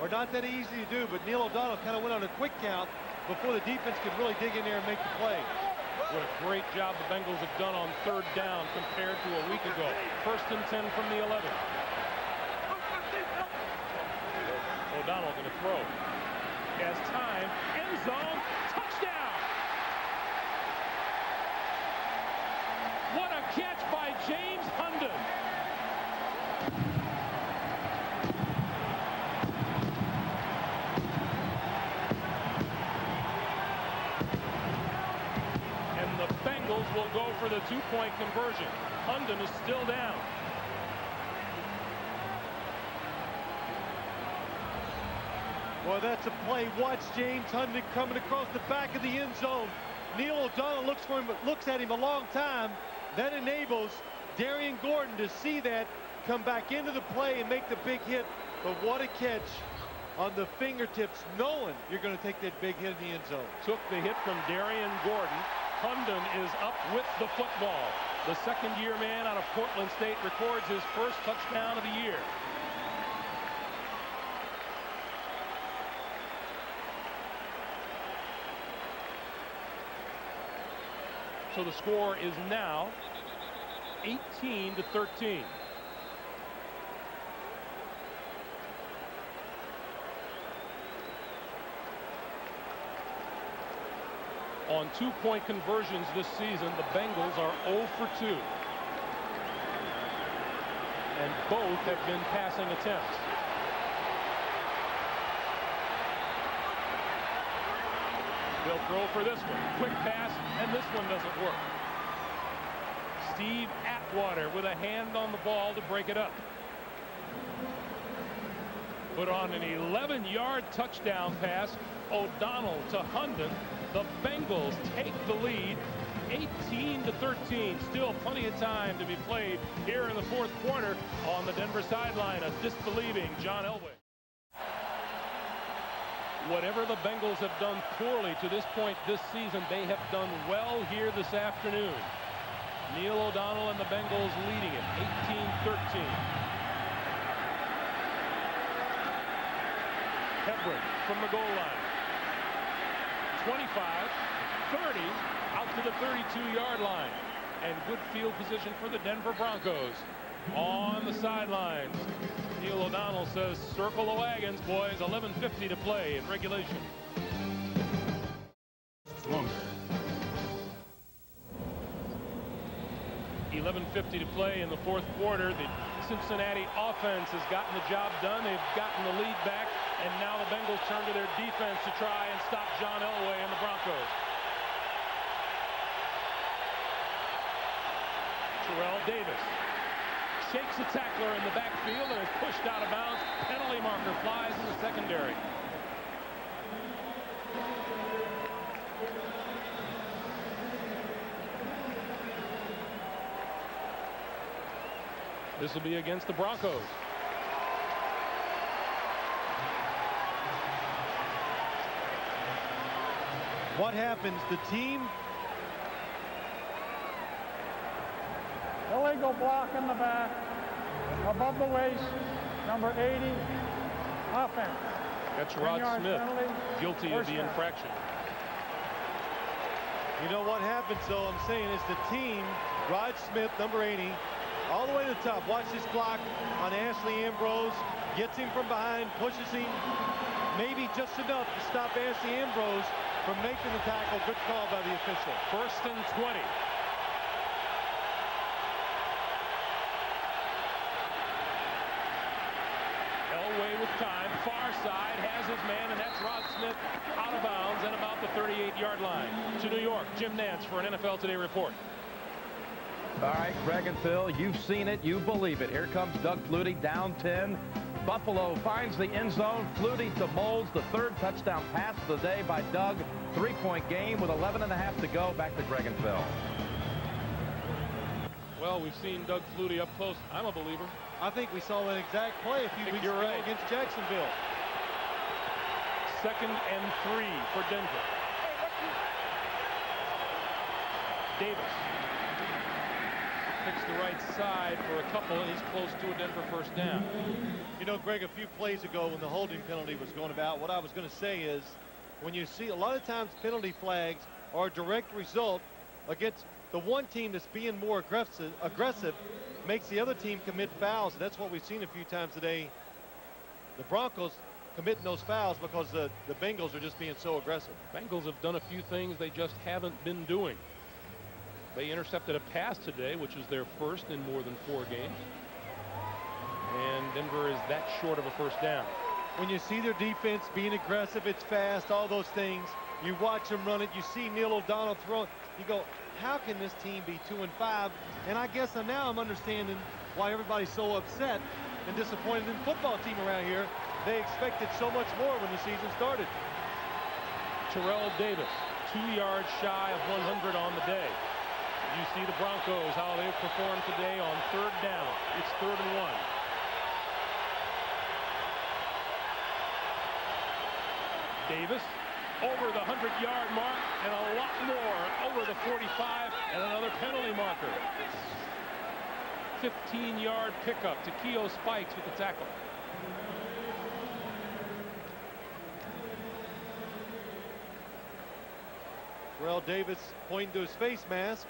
are not that easy to do. But Neil O'Donnell kind of went on a quick count before the defense could really dig in there and make the play. What a great job the Bengals have done on 3rd down compared to a week ago. 1st and 10 from the 11. O'Donnell going to throw. Has time. End zone. Touchdown. What a catch by James Hunden. And the Bengals will go for the 2-point conversion. Hunden is still down. Well, that's a play. Watch James Hunden coming across the back of the end zone. Neil O'Donnell looks for him, but looks at him a long time. That enables Darian Gordon to see that, come back into the play and make the big hit. But what a catch on the fingertips, knowing you're going to take that big hit in the end zone. Took the hit from Darian Gordon. Hunden is up with the football. The 2nd-year man out of Portland State records his 1st touchdown of the year. So the score is now 18-13. On 2-point conversions this season, the Bengals are 0 for 2. And both have been passing attempts. They'll throw for this one. Quick pass, and this one doesn't work. Steve Atwater with a hand on the ball to break it up. Put on an 11-yard touchdown pass. O'Donnell to Hunden. The Bengals take the lead 18-13. Still plenty of time to be played here in the 4th quarter. On the Denver sideline, a disbelieving John Elway. Whatever the Bengals have done poorly to this point this season, they have done well here this afternoon. Neil O'Donnell and the Bengals leading it 18-13. Hebron from the goal line. 25, 30, out to the 32-yard line. And good field position for the Denver Broncos. On the sidelines, Neil O'Donnell says, circle the wagons, boys. 11:50 to play in regulation. Stronger. 11:50 to play in the 4th quarter. The Cincinnati offense has gotten the job done. They've gotten the lead back, and now the Bengals turn to their defense to try and stop John Elway and the Broncos. Terrell Davis shakes a tackler in the backfield and is pushed out of bounds. Penalty marker flies in the secondary. This will be against the Broncos. What happens? The team. Illegal block in the back, above the waist, number 80, offense. That's Rod Smith, penalty, guilty of the infraction. You know what happens, though, I'm saying, is the team, Rod Smith, number 80, all the way to the top. Watch this block on Ashley Ambrose. Gets him from behind, pushes him, maybe just enough to stop Ashley Ambrose from making the tackle. Good call by the official. 1st and 20. Elway with time, far side, has his man, and that's Rod Smith out of bounds and about the 38-yard line. To New York, Jim Nantz for an NFL Today report. All right, Greg and Phil, you've seen it, you believe it. Here comes Doug Flutie, down 10. Buffalo finds the end zone. Flutie to Moles, the 3rd touchdown pass of the day by Doug. 3-point game with 11.5 to go. Back to Greg and Phil. Well, we've seen Doug Flutie up close. I'm a believer. I think we saw that exact play a few weeks ago against Jacksonville. 2nd and 3 for Denver. Davis picks the right side for a couple, and he's close to a Denver 1st down. You know, Greg, a few plays ago when the holding penalty was going about, what I was going to say is when you see a lot of times penalty flags are a direct result against the one team that's being more aggressive makes the other team commit fouls. That's what we've seen a few times today. The Broncos committing those fouls because the Bengals are just being so aggressive. Bengals have done a few things they just haven't been doing. They intercepted a pass today, which is their 1st in more than 4 games. And Denver is that short of a 1st down. When you see their defense being aggressive, it's fast, all those things. You watch them run it. You see Neil O'Donnell throw it. You go, how can this team be 2-5? And I guess now I'm understanding why everybody's so upset and disappointed in the football team around here. They expected so much more when the season started. Terrell Davis, 2 yards shy of 100 on the day. You see the Broncos, how they've performed today on 3rd down. It's 3rd and 1. Davis over the 100-yard mark and a lot more over the 45 and another penalty marker. 15-yard pickup to Keo Spikes with the tackle. Terrell Davis pointing to his face mask.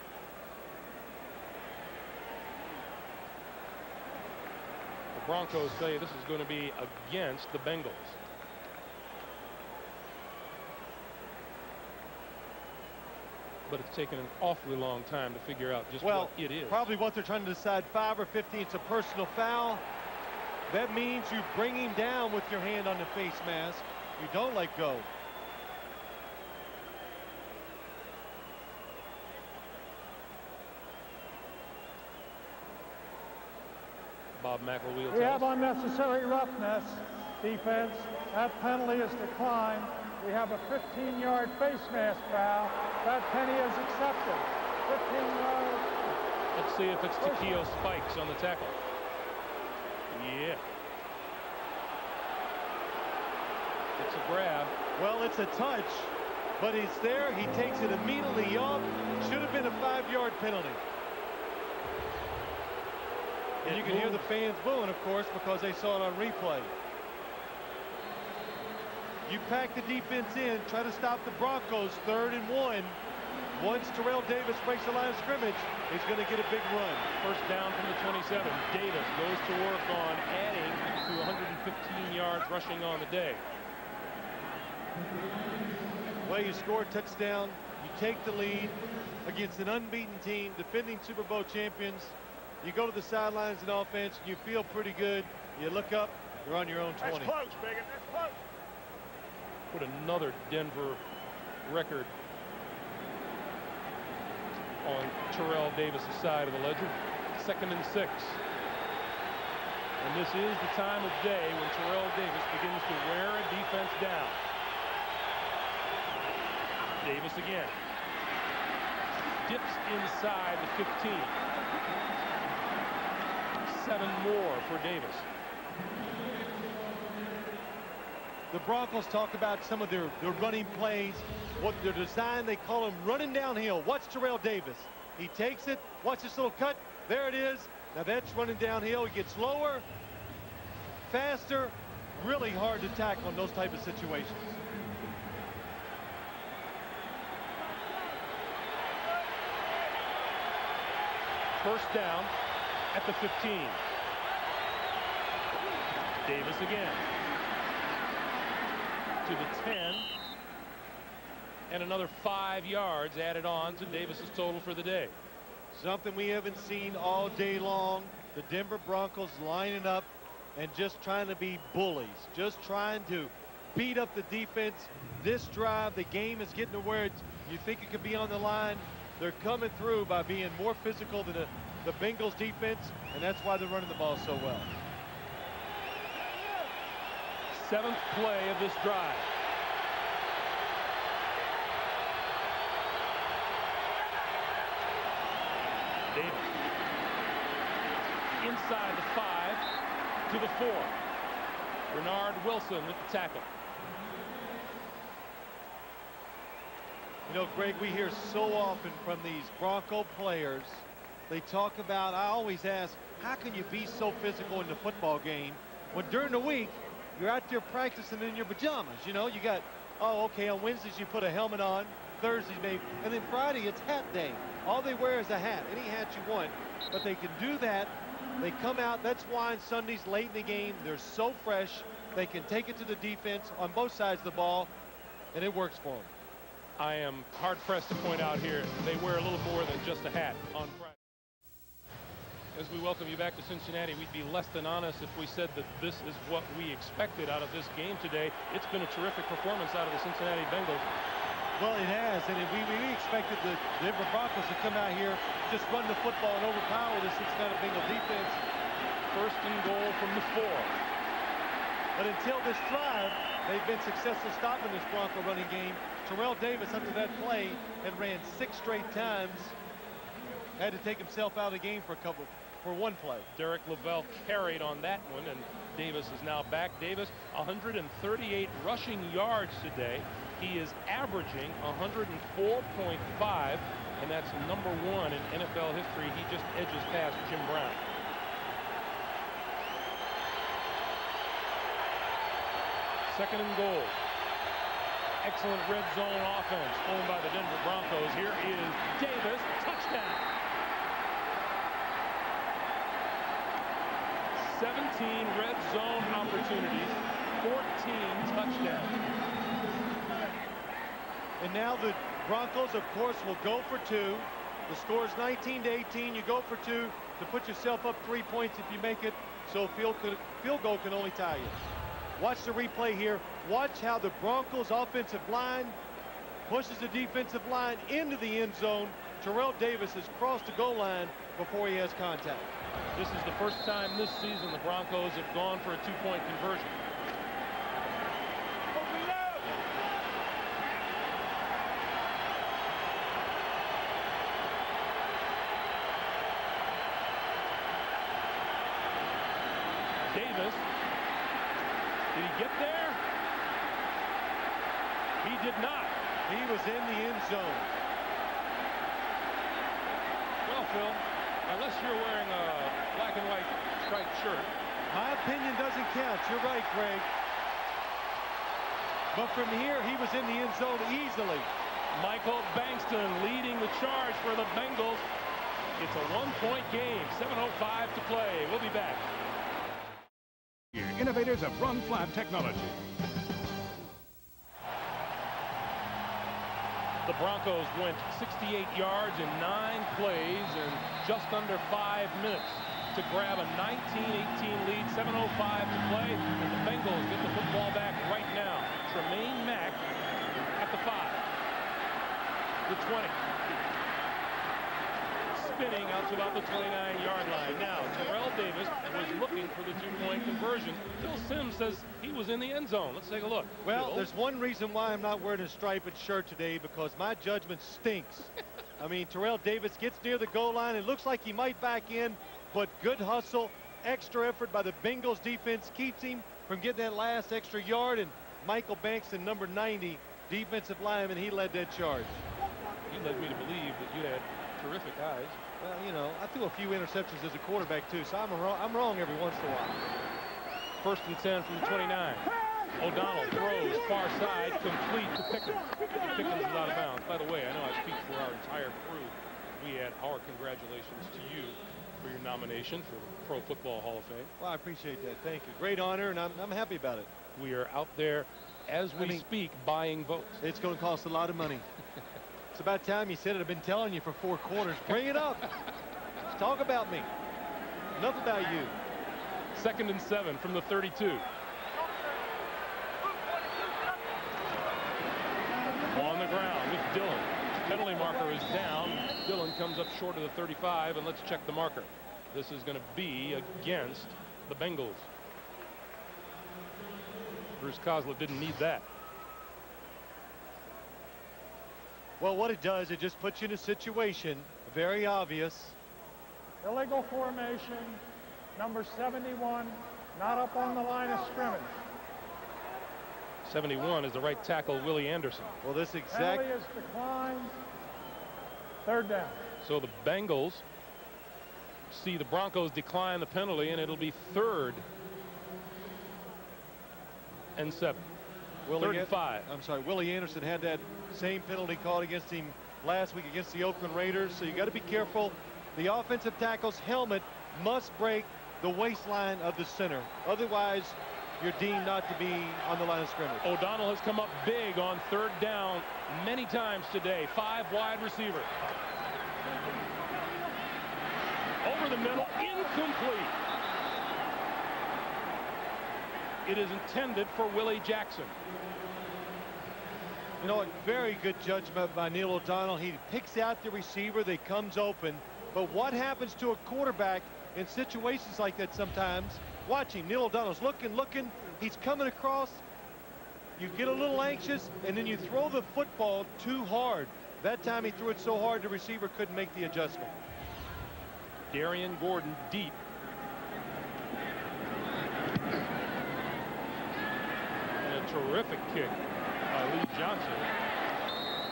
The Broncos say this is going to be against the Bengals. But it's taken an awfully long time to figure out just what it is. Probably what they're trying to decide, 5 or 15. It's a personal foul. That means you bring him down with your hand on the face mask. You don't let go. Bob McElwee. We have unnecessary roughness, defense. That penalty is declined. We have a 15-yard face mask foul. That penny is accepted. 15 yards. Let's see if it's Takeo Spikes on the tackle. Yeah. It's a grab. Well, it's a touch, but he's there. He takes it immediately off. Should have been a 5-yard penalty. And you can hear the fans booing, of course, because they saw it on replay. You pack the defense in, try to stop the Broncos. 3rd and 1. Once Terrell Davis breaks the line of scrimmage, he's going to get a big run. 1st down from the 27. Davis goes to work on adding to 115 yards rushing on the day. Well, you score a touchdown, you take the lead against an unbeaten team, defending Super Bowl champions. You go to the sidelines in offense, you feel pretty good. You look up, you're on your own 20. That's close, Biggin. That's close. Put another Denver record on Terrell Davis' side of the ledger. 2nd and 6. And this is the time of day when Terrell Davis begins to wear a defense down. Davis again. Dips inside the 15. 7 more for Davis. The Broncos talk about some of their running plays, what they're designed. They call them running downhill. Watch Terrell Davis. He takes it. Watch this little cut. There it is. Now that's running downhill. He gets lower, faster. Really hard to tackle in those type of situations. First down at the 15. Davis again. To the 10. And another 5 yards added on to Davis's total for the day. Something we haven't seen all day long. The Denver Broncos lining up and just trying to be bullies. Just trying to beat up the defense. This drive, the game is getting to where you think it could be on the line. They're coming through by being more physical than the Bengals defense, and that's why they're running the ball so well. 7th play of this drive. Davis inside the 5 to the 4. Bernard Wilson with the tackle. You know, Greg, we hear so often from these Bronco players, they talk about, I always ask, how can you be so physical in the football game when during the week you're out there practicing in your pajamas? You know, you got, oh, okay, on Wednesdays you put a helmet on, Thursdays maybe, and then Friday it's hat day. All they wear is a hat, any hat you want, but they can do that. They come out. That's why on Sundays late in the game they're so fresh. They can take it to the defense on both sides of the ball, and it works for them. I am hard-pressed to point out here they wear a little more than just a hat on Friday. As we welcome you back to Cincinnati, we'd be less than honest if we said that this is what we expected out of this game today. It's been a terrific performance out of the Cincinnati Bengals. Well, it has, and we expected the Denver Broncos to come out here, just run the football and overpower the Cincinnati Bengals defense. 1st and goal from the 4. But until this drive, they've been successful stopping this Bronco running game. Terrell Davis, up to that play, had ran 6 straight times. Had to take himself out of the game for one play. Derek Lavelle carried on that one, and Davis is now back. Davis, 138 rushing yards today. He is averaging 104.5, and that's #1 in NFL history. He just edges past Jim Brown. Second and goal. Excellent red zone offense owned by the Denver Broncos. Here is Davis, touchdown. 17 red zone opportunities, 14 touchdowns. And now the Broncos, of course, will go for 2. The score is 19-18. You go for 2 to put yourself up 3 points if you make it. So field goal can only tie you. Watch the replay here. Watch how the Broncos offensive line pushes the defensive line into the end zone. Terrell Davis has crossed the goal line before he has contact. This is the first time this season the Broncos have gone for a 2-point conversion. Davis, did he get there? He did not. He was in the end zone. Well, Phil, unless you're wearing a black and white striped shirt. My opinion doesn't count. You're right, Greg. But from here, he was in the end zone easily. Michael Bankston leading the charge for the Bengals. It's a 1-point game, 7:05 to play. We'll be back. Innovators of run-flat technology. The Broncos went 68 yards in 9 plays in just under 5 minutes to grab a 19-18 lead. 7:05 to play, and the Bengals get the football back right now. Tremaine Mack at the 5, the 20, spinning out to about the 29-yard line. Now, Terrell Davis was looking for the 2-point conversion. Phil Simms says he was in the end zone. Let's take a look. Well, Phil? there's one reason why I'm not wearing a striped shirt today, because my judgment stinks. I mean, Terrell Davis gets near the goal line. It looks like he might back in, but good hustle, extra effort by the Bengals defense keeps him from getting that last extra yard. And Michael Bankston, number 90, defensive lineman, he led that charge. You led me to believe that you had terrific eyes. Well, you know, I threw a few interceptions as a quarterback too, so I'm wrong every once in a while. 1st and 10 from the 29. O'Donnell throws far side, complete to Pickens. Pickens is out of bounds. By the way, I know I speak for our entire crew. We add our congratulations to you for your nomination for the Pro Football Hall of Fame. Well, I appreciate that. Thank you. Great honor, and I'm happy about it. We are out there as we speak buying votes. It's going to cost a lot of money. It's about time you said it. I've been telling you for 4 quarters. Bring it up. Just talk about me. Enough about you. 2nd and 7 from the 32. On the ground with Dillon. Penalty marker is down. Dillon comes up short of the 35, and let's check the marker. This is going to be against the Bengals. Bruce Kozlov didn't need that. Well, what it does, it just puts you in a situation, very obvious. Illegal formation, number 71, not up on the line of scrimmage. 71 is the right tackle, Willie Anderson. Well, this exact Penalty is declined. 3rd down. So the Bengals see the Broncos decline the penalty, and it'll be 3rd and 7. 3rd and 5. I'm sorry, Willie Anderson had that same penalty called against him last week against the Oakland Raiders, so you got to be careful. The offensive tackle's helmet must break the waistline of the center. Otherwise, you're deemed not to be on the line of scrimmage. O'Donnell has come up big on 3rd down many times today. 5 wide receiver. Over the middle, incomplete. It is intended for Willie Jackson. You know, a very good judgment by Neil O'Donnell. He picks out the receiver that comes open. But what happens to a quarterback in situations like that sometimes? Watch him. Neil O'Donnell's looking. He's coming across. You get a little anxious, and then you throw the football too hard. That time he threw it so hard the receiver couldn't make the adjustment. Darian Gordon deep. And a terrific kick by Lee Johnson.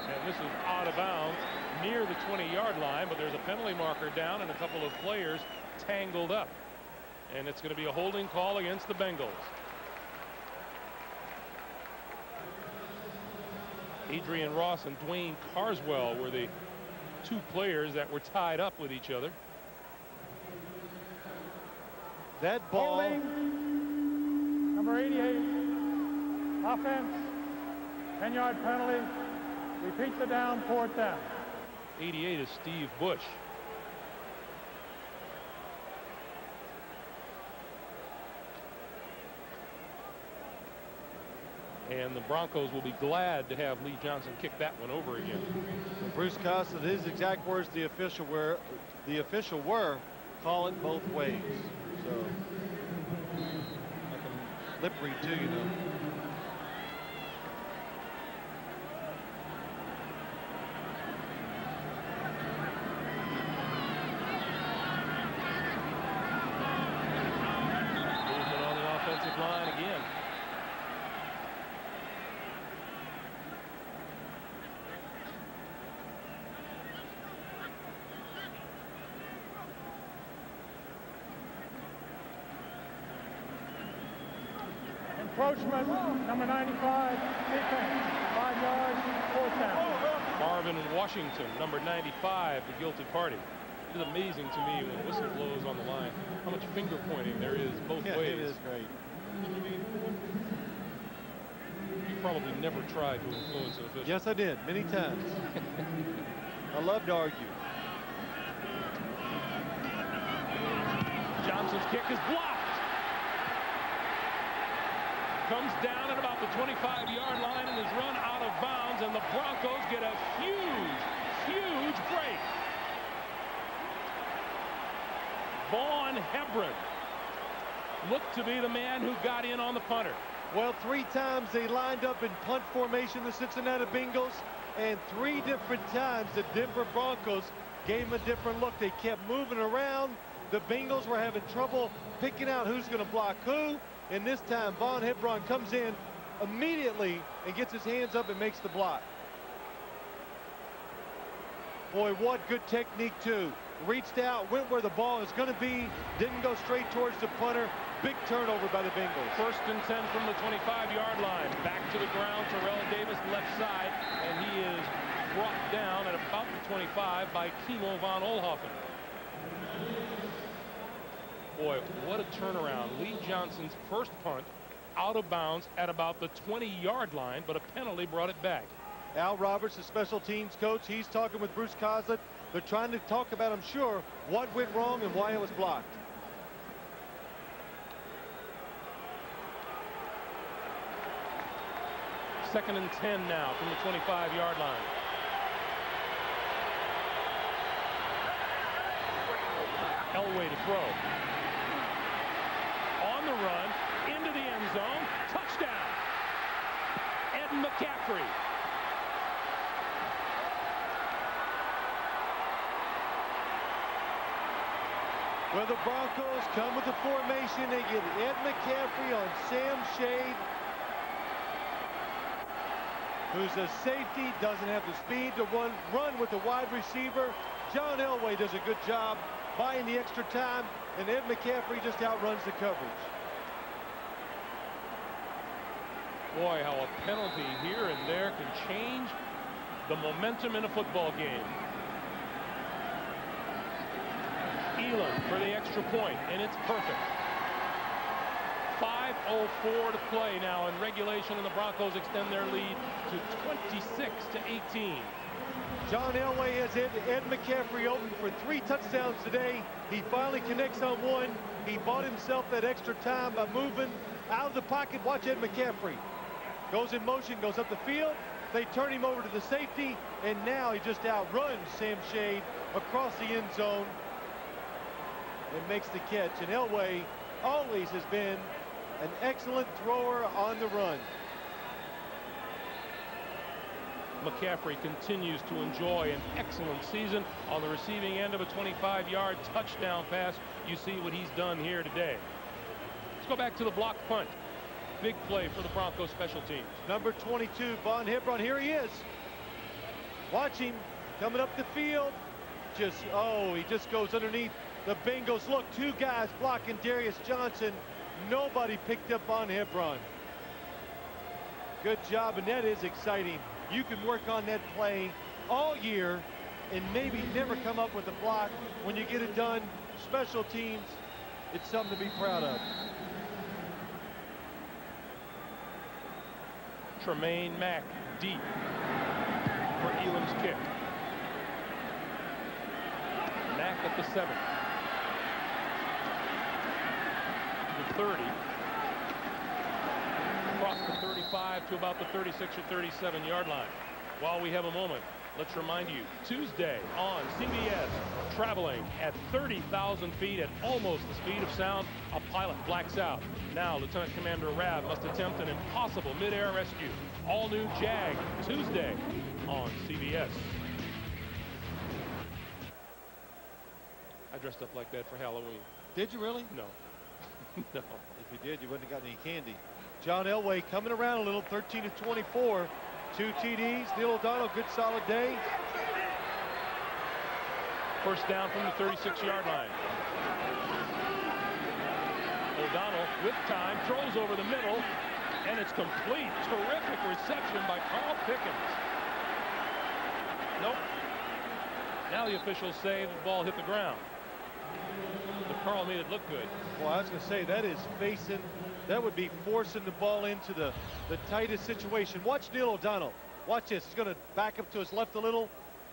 And this is out of bounds near the 20-yard line, but there's a penalty marker down and a couple of players tangled up. And it's going to be a holding call against the Bengals. Adrian Ross and Dwayne Carswell were the 2 players that were tied up with each other. That ball. Holding. Number 88. Offense. 10-yard penalty. Repeat the down, 4th down. 88 is Steve Bush. And the Broncos will be glad to have Lee Johnson kick that one over again. Bruce Costa, his exact words, the official were, call it both ways. So I can lip read too, you know. Movement on the offensive line again. Encroachment, number 95, defense, 5 yards, 4th down. Marvin Washington, number 95, the guilty party. It is amazing to me when the whistle blows on the line how much finger pointing there is both ways. It is great. probably never tried to influence an official. Yes, I did, many times. I love to argue. Johnson's kick is blocked. Comes down at about the 25-yard line and is run out of bounds, and the Broncos get a huge break. Vaughn Hebron looked to be the man who got in on the punter. Well, 3 times they lined up in punt formation, the Cincinnati Bengals, and 3 different times the Denver Broncos gave them a different look. They kept moving around. The Bengals were having trouble picking out who's going to block who, and this time Vaughn Hebron comes in immediately and gets his hands up and makes the block. Boy, what good technique, too. Reached out, went where the ball is going to be, didn't go straight towards the punter. Big turnover by the Bengals. 1st and 10 from the 25-yard line. Back to the ground, Terrell Davis left side, and he is brought down at about the 25 by Kimo von Oelhoffen. Boy, what a turnaround. Lee Johnson's first punt out of bounds at about the 20-yard line, but a penalty brought it back. Al Roberts, the special teams coach, he's talking with Bruce Coslett. They're trying to talk about, I'm sure, what went wrong and why it was blocked. Second and 10 now from the 25-yard line. Elway to throw. On the run, into the end zone, touchdown. Ed McCaffrey. Well, the Broncos come with the formation. They get Ed McCaffrey on Sam Shade, who's a safety, doesn't have the speed to run with the wide receiver. John Elway does a good job buying the extra time, and Ed McCaffrey just outruns the coverage. Boy, how a penalty here and there can change the momentum in a football game. Elam for the extra point, and it's perfect. 5:04 to play now in regulation, and the Broncos extend their lead to 26-18. John Elway has Ed McCaffrey open for 3 touchdowns today. He finally connects on one. He bought himself that extra time by moving out of the pocket. Watch Ed McCaffrey. Goes in motion, goes up the field. They turn him over to the safety, and now he just outruns Sam Shade across the end zone and makes the catch. And Elway always has been an excellent thrower on the run. McCaffrey continues to enjoy an excellent season on the receiving end of a 25-yard touchdown pass. You see what he's done here today. Let's go back to the block punt. Big play for the Broncos special teams. Number 22, Vaughn Hebron. Here he is. Watch him coming up the field. He just goes underneath the Bengals. Look, 2 guys blocking Darius Johnson. Nobody picked up on Hebron. Good job, and that is exciting. You can work on that play all year and maybe never come up with a block. When you get it done, special teams, it's something to be proud of. Tremaine Mack deep for Elam's kick. Mack at the 7. The 30. Across the 35 to about the 36 or 37 yard line. While we have a moment, let's remind you, Tuesday on CBS, traveling at 30,000 feet at almost the speed of sound, a pilot blacks out. Now Lieutenant Commander Rabb must attempt an impossible mid-air rescue. All new Jag, Tuesday on CBS. I dressed up like that for Halloween. Did you really? No. No. If you did, you wouldn't have gotten any candy. John Elway coming around a little, 13 of 24. 2 TDs. Neil O'Donnell, good solid day. First down from the 36-yard line. O'Donnell with time throws over the middle, and it's complete. Terrific reception by Carl Pickens. Nope. Now the officials say the ball hit the ground. But Carl made it look good. Well, I was going to say, that is facing That would be forcing the ball into the tightest situation. Watch Neil O'Donnell. Watch this. He's going to back up to his left a little.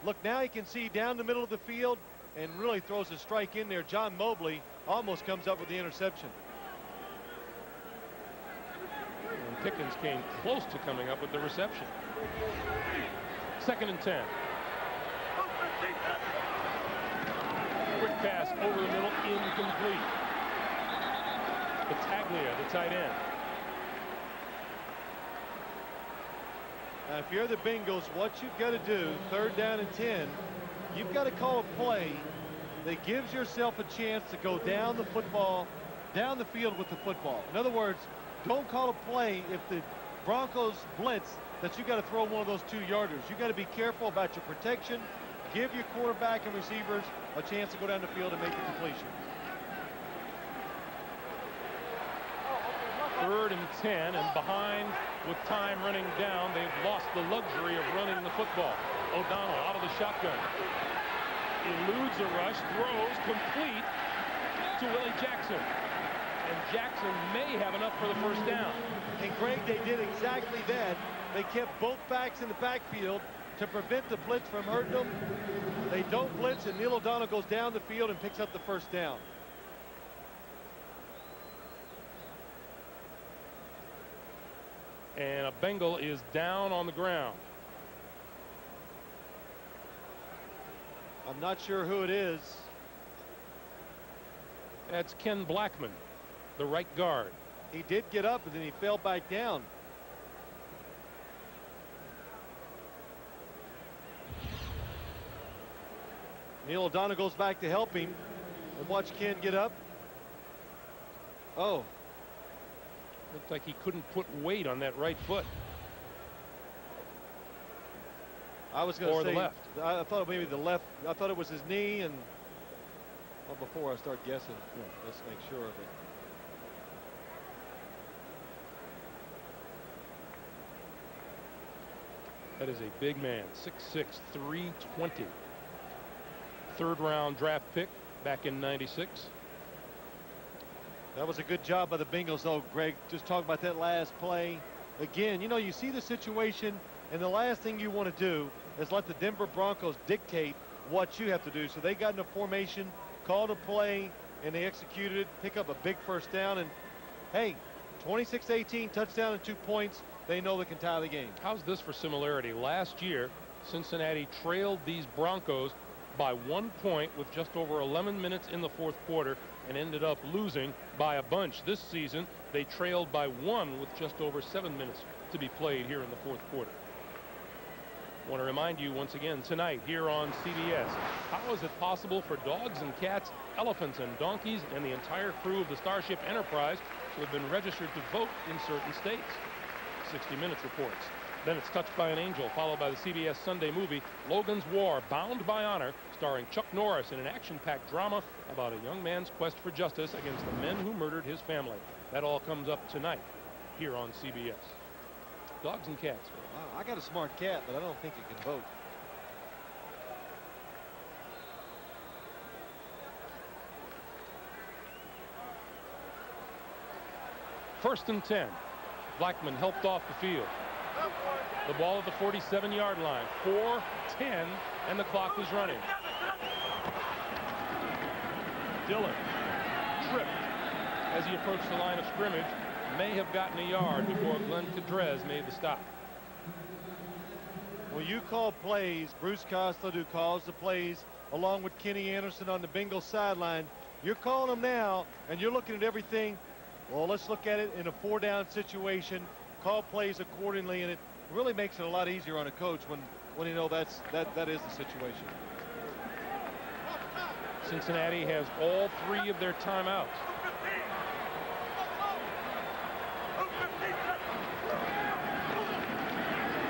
Look, now he can see down the middle of the field and really throws a strike in there. John Mobley almost comes up with the interception. And Pickens came close to coming up with the reception. 2nd and 10. Quick pass over the middle, incomplete. Battaglia, the tight end. Now, if you're the Bengals, what you've got to do, 3rd down and 10, you've got to call a play that gives yourself a chance to go down the field with the football. In other words, don't call a play if the Broncos blitz that you got to throw one of those 2-yarders. You got to be careful about your protection. Give your quarterback and receivers a chance to go down the field and make the completion. 3rd and 10, and behind with time running down, they've lost the luxury of running the football. O'Donnell out of the shotgun. Eludes a rush, throws complete to Willie Jackson. And Jackson may have enough for the 1st down. And Greg, they did exactly that. They kept both backs in the backfield to prevent the blitz from hurting them. They don't blitz, and Neil O'Donnell goes down the field and picks up the 1st down. And a Bengal is down on the ground. I'm not sure who it is. That's Ken Blackman, the right guard. He did get up, and then he fell back down. Neil O'Donnell goes back to help him, and watch Ken get up. Oh. Looked like he couldn't put weight on that right foot. I was going to say, the left. I thought maybe the left. I thought it was his knee, and well, before I start guessing, let's make sure of it. That is a big man, 6'6", 320. 3rd round draft pick back in '96. That was a good job by the Bengals, though, Greg. Just talk about that last play. Again, you know, you see the situation, and the last thing you want to do is let the Denver Broncos dictate what you have to do. So they got in a formation, called a play, and they executed it, pick up a big 1st down. And, hey, 26-18, touchdown and 2 points. They know they can tie the game. How's this for similarity? Last year, Cincinnati trailed these Broncos by 1 point with just over 11 minutes in the 4th quarter and ended up losing by a bunch. This season, they trailed by 1 with just over 7 minutes to be played here in the 4th quarter. I want to remind you once again tonight here on CBS, how is it possible for dogs and cats, elephants and donkeys, and the entire crew of the Starship Enterprise to have been registered to vote in certain states? 60 Minutes reports. Then it's Touched by an Angel, followed by the CBS Sunday movie Logan's War, Bound by Honor, starring Chuck Norris in an action-packed drama about a young man's quest for justice against the men who murdered his family. That all comes up tonight here on CBS. Dogs and cats. Wow, I got a smart cat, but I don't think it can vote. First and 10. Blackman helped off the field. The ball at the 47-yard line. 4:10, and the clock is running. Dillon tripped as he approached the line of scrimmage. May have gotten a yard before Glenn Cadrez made the stop. Well, you call plays. Bruce Costello, who calls the plays, along with Kenny Anderson on the Bengals sideline. You're calling them now, and you're looking at everything. Well, let's look at it in a 4-down situation. Call plays accordingly, and it really makes it a lot easier on a coach when you know that is the situation. Cincinnati has all 3 of their timeouts.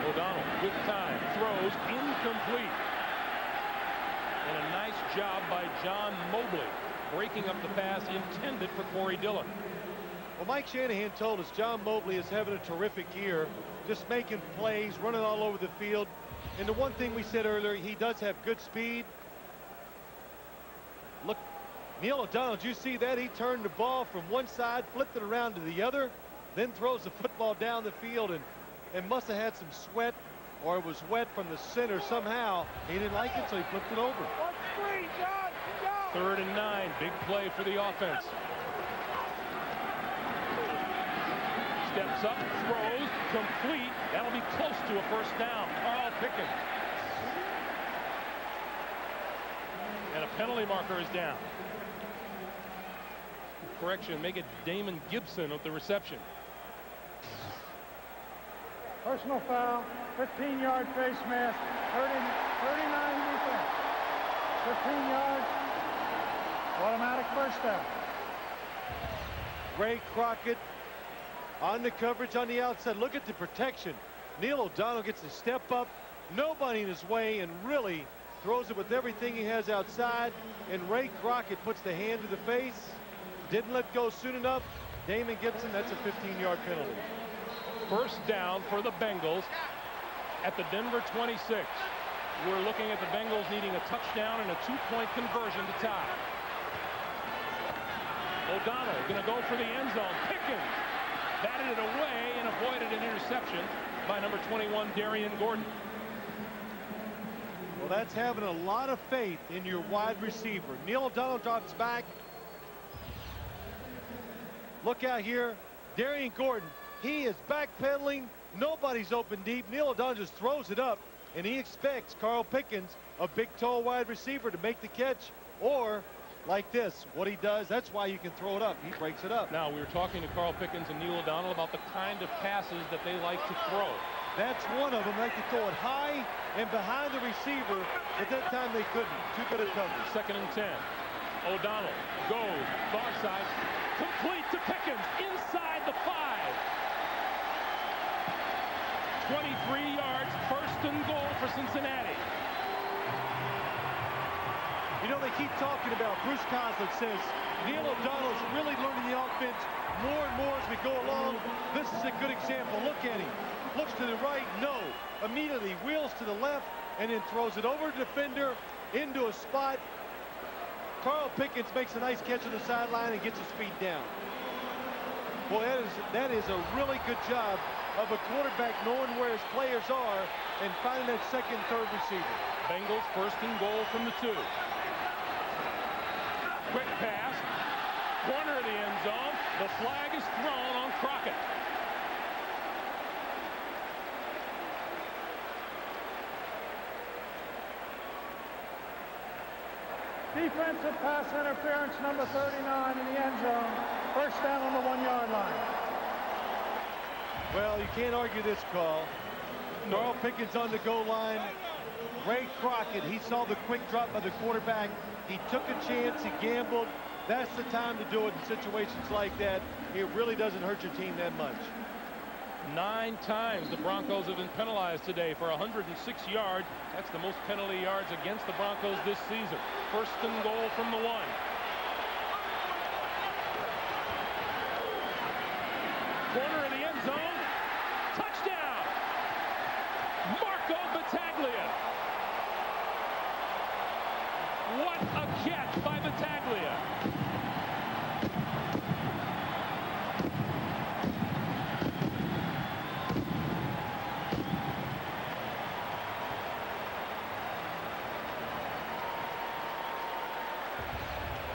O'Donnell with time throws incomplete, and a nice job by John Mobley breaking up the pass intended for Corey Dillon. Well, Mike Shanahan told us John Mobley is having a terrific year, just making plays, running all over the field. And the one thing we said earlier, he does have good speed. Look, Neil O'Donnell, did you see that? He turned the ball from one side, flipped it around to the other, then throws the football down the field, and must have had some sweat, or it was wet from the center somehow. He didn't like it, so he flipped it over. 3rd and 9. Big play for the offense. Steps up, throws, complete. That'll be close to a first down. Carl Pickens. And a penalty marker is down. Correction, make it Damon Gibson of the reception. Personal foul, 15-yard face mask, 39 defense. 15 yards, automatic first down. Ray Crockett on the coverage on the outside. Look at the protection. Neil O'Donnell gets to step up, nobody in his way, and really throws it with everything he has outside. And Ray Crockett puts the hand to the face. Didn't let go soon enough. Damon Gibson, that's a 15-yard penalty. First down for the Bengals at the Denver 26. We're looking at the Bengals needing a touchdown and a 2-point conversion to tie. O'Donnell going to go for the end zone. Pickens batted it away and avoided an interception by number 21, Darian Gordon. Well, that's having a lot of faith in your wide receiver. Neil O'Donnell drops back. Look out here. Darian Gordon, he is backpedaling. Nobody's open deep. Neil O'Donnell just throws it up, and he expects Carl Pickens, a big, tall wide receiver, to make the catch, or like this, what he does, that's why you can throw it up. He breaks it up. Now, we were talking to Carl Pickens and Neil O'Donnell about the kind of passes that they like to throw. That's one of them. They like to throw it high and behind the receiver. At that time, they couldn't. Too good a coverage. 2nd and 10. O'Donnell goes far side, complete to Pickens inside the 5. 23 yards, 1st and goal for Cincinnati. You know, they keep talking about, Bruce Coslett says, Neil O'Donnell's really learning the offense more and more as we go along. This is a good example. Look at him. Looks to the right, no. Immediately wheels to the left and then throws it over the defender into a spot. Carl Pickens makes a nice catch on the sideline and gets his feet down. Boy, that is a really good job of a quarterback knowing where his players are and finding that 2nd, 3rd receiver. Bengals 1st and goal from the 2. Quick pass, corner of the end zone. The flag is thrown on Crockett. Defensive pass interference, number 39 in the end zone. First down on the 1-yard line. Well, you can't argue this call. Carl Pickens on the goal line. Ray Crockett, he saw the quick drop by the quarterback. He took a chance, he gambled. That's the time to do it in situations like that. It really doesn't hurt your team that much. 9 times the Broncos have been penalized today for 106 yards. That's the most penalty yards against the Broncos this season. 1st and goal from the 1. Corner of the end zone. Touchdown! Marco Battaglia. What a catch by Battaglia.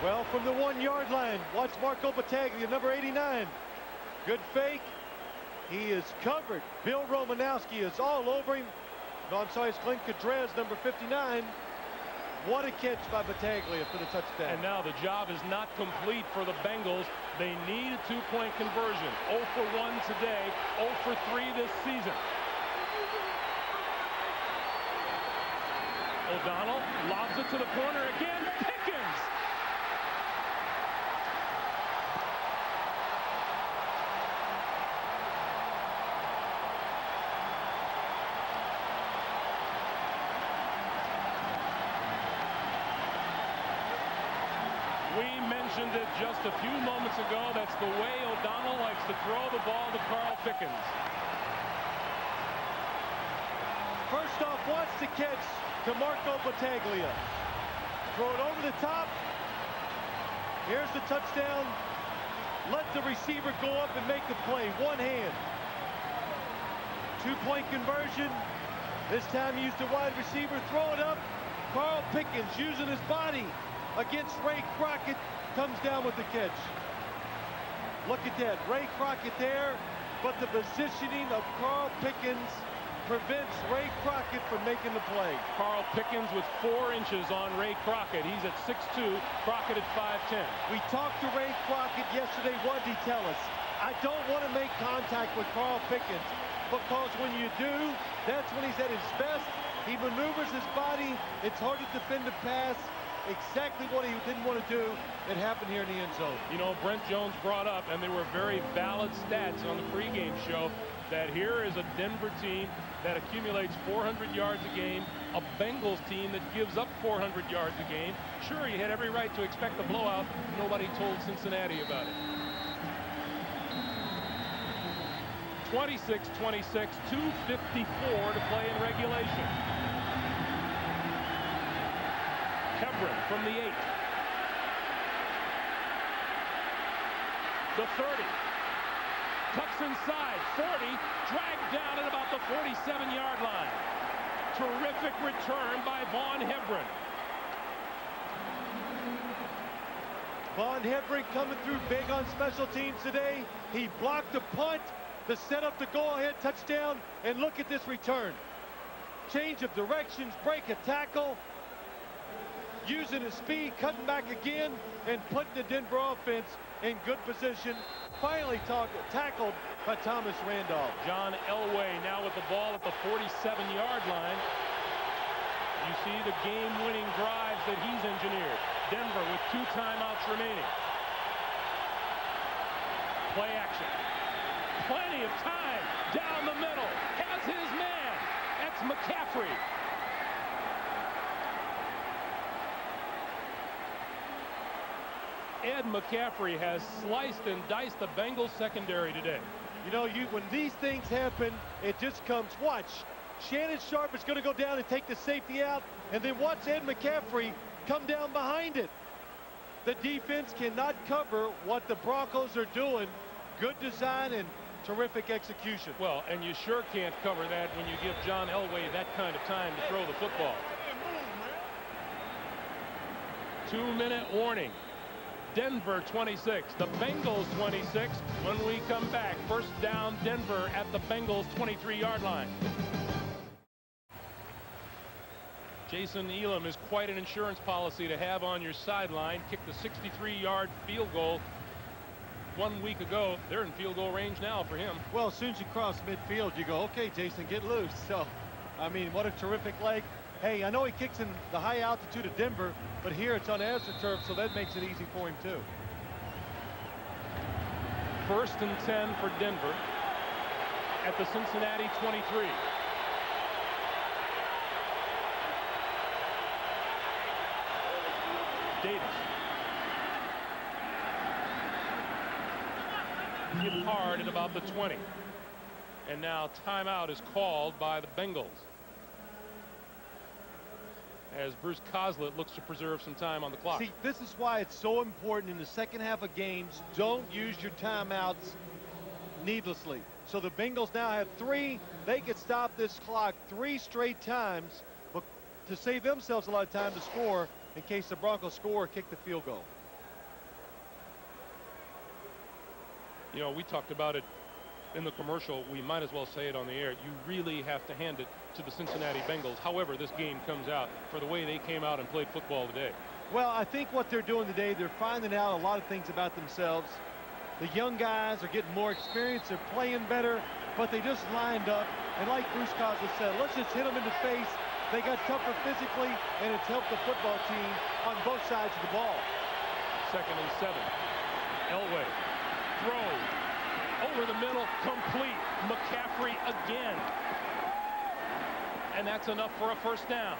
Well, from the 1-yard line, watch Marco Battaglia, number 89. Good fake. He is covered. Bill Romanowski is all over him. No, I'm sorry, it's Glenn Cadrez, number 59. What a catch by Battaglia for the touchdown. And now the job is not complete for the Bengals. They need a 2-point conversion. 0 for 1 today, 0 for 3 this season. O'Donnell lobs it to the corner again. Pickens! We mentioned it just a few moments ago. That's the way O'Donnell likes to throw the ball to Carl Pickens. First off, wants to catch to Marco Battaglia. Throw it over the top. Here's the touchdown. Let the receiver go up and make the play. One hand. Two-point conversion. This time used the wide receiver. Throw it up. Carl Pickens using his body against Ray Crockett. Comes down with the catch. Look at that. Ray Crockett there. But the positioning of Carl Pickens prevents Ray Crockett from making the play. Carl Pickens with 4 inches on Ray Crockett. He's at 6'2", Crockett at 5'10". We talked to Ray Crockett yesterday. What did he tell us? I don't want to make contact with Carl Pickens, because when you do, that's when he's at his best. He maneuvers his body. It's hard to defend the pass. Exactly what he didn't want to do. It happened here in the end zone. You know, Brent Jones brought up, and they were very valid stats on the pregame show, that here is a Denver team that accumulates 400 yards a game, a Bengals team that gives up 400 yards a game. Sure, you had every right to expect a blowout. Nobody told Cincinnati about it. 26-26, 2:54 to play in regulation. Hebron from the 8. The 30. Tucks inside, 40, dragged down at about the 47-yard line. Terrific return by Vaughn Hebron. Vaughn Hebron coming through big on special teams today. He blocked the punt to set up the go-ahead touchdown, and look at this return. Change of directions, break a tackle, using his speed, cutting back again, and putting the Denver offense in good position. Finally tackled by Thomas Randolph. John Elway now with the ball at the 47-yard line. You see the game-winning drives that he's engineered. Denver with 2 timeouts remaining. Play action. Plenty of time down the middle. Has his man. That's McCaffrey. Ed McCaffrey has sliced and diced the Bengals secondary today. You know, when these things happen, it just comes. Watch. Shannon Sharp is going to go down and take the safety out, and then watch Ed McCaffrey come down behind it. The defense cannot cover what the Broncos are doing. Good design and terrific execution. Well, and you sure can't cover that when you give John Elway that kind of time to throw the football. 2-minute warning. Denver 26, the Bengals 26. When we come back, first down Denver at the Bengals 23-yard line. Jason Elam is quite an insurance policy to have on your sideline. Kicked the 63-yard field goal 1 week ago. They're in field goal range now for him. Well, as soon as you cross midfield, you go, okay, Jason, get loose. So, I mean, what a terrific leg. Hey, I know he kicks in the high altitude of Denver, but here it's on AstroTurf, so that makes it easy for him too. First and 10 for Denver at the Cincinnati 23. Davis. Hit hard at about the 20. And now timeout is called by the Bengals, as Bruce Coslett looks to preserve some time on the clock. See, this is why it's so important in the second half of games. Don't use your timeouts needlessly. So the Bengals now have 3. They could stop this clock 3 straight times, but to save themselves a lot of time to score in case the Broncos score or kick the field goal. You know, we talked about it in the commercial. We might as well say it on the air. You really have to hand it to the Cincinnati Bengals. However, this game comes out for the way they came out and played football today. Well, I think what they're doing today, they're finding out a lot of things about themselves. The young guys are getting more experience. They're playing better, but they just lined up. And like Bruce Coslett said, let's just hit them in the face. They got tougher physically, and it's helped the football team on both sides of the ball. 2nd and 7. Elway throws over the middle, complete. McCaffrey again. And that's enough for a first down.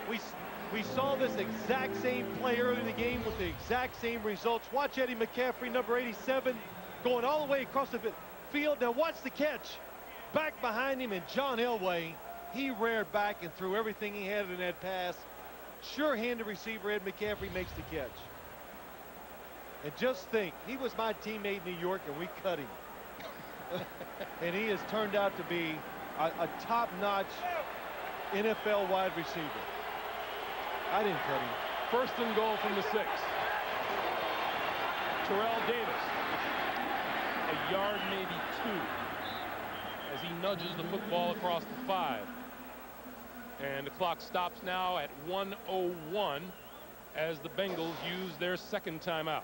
We saw this exact same play early in the game with the exact same results. Watch Eddie McCaffrey, number 87, going all the way across the field. Now watch the catch. Back behind him, and John Elway, he reared back and threw everything he had in that pass. Sure-handed receiver Ed McCaffrey makes the catch. And just think, he was my teammate in New York, and we cut him. And he has turned out to be a top-notch NFL wide receiver. I didn't cut him. First and goal from the 6. Terrell Davis. A yard, maybe 2, as he nudges the football across the 5. And the clock stops now at 1:01 as the Bengals use their second timeout.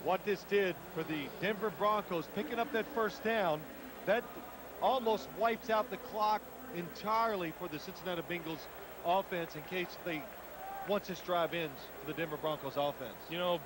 What this did for the Denver Broncos, picking up that first down, that almost wipes out the clock entirely for the Cincinnati Bengals offense in case once this drive ends for the Denver Broncos offense. You know,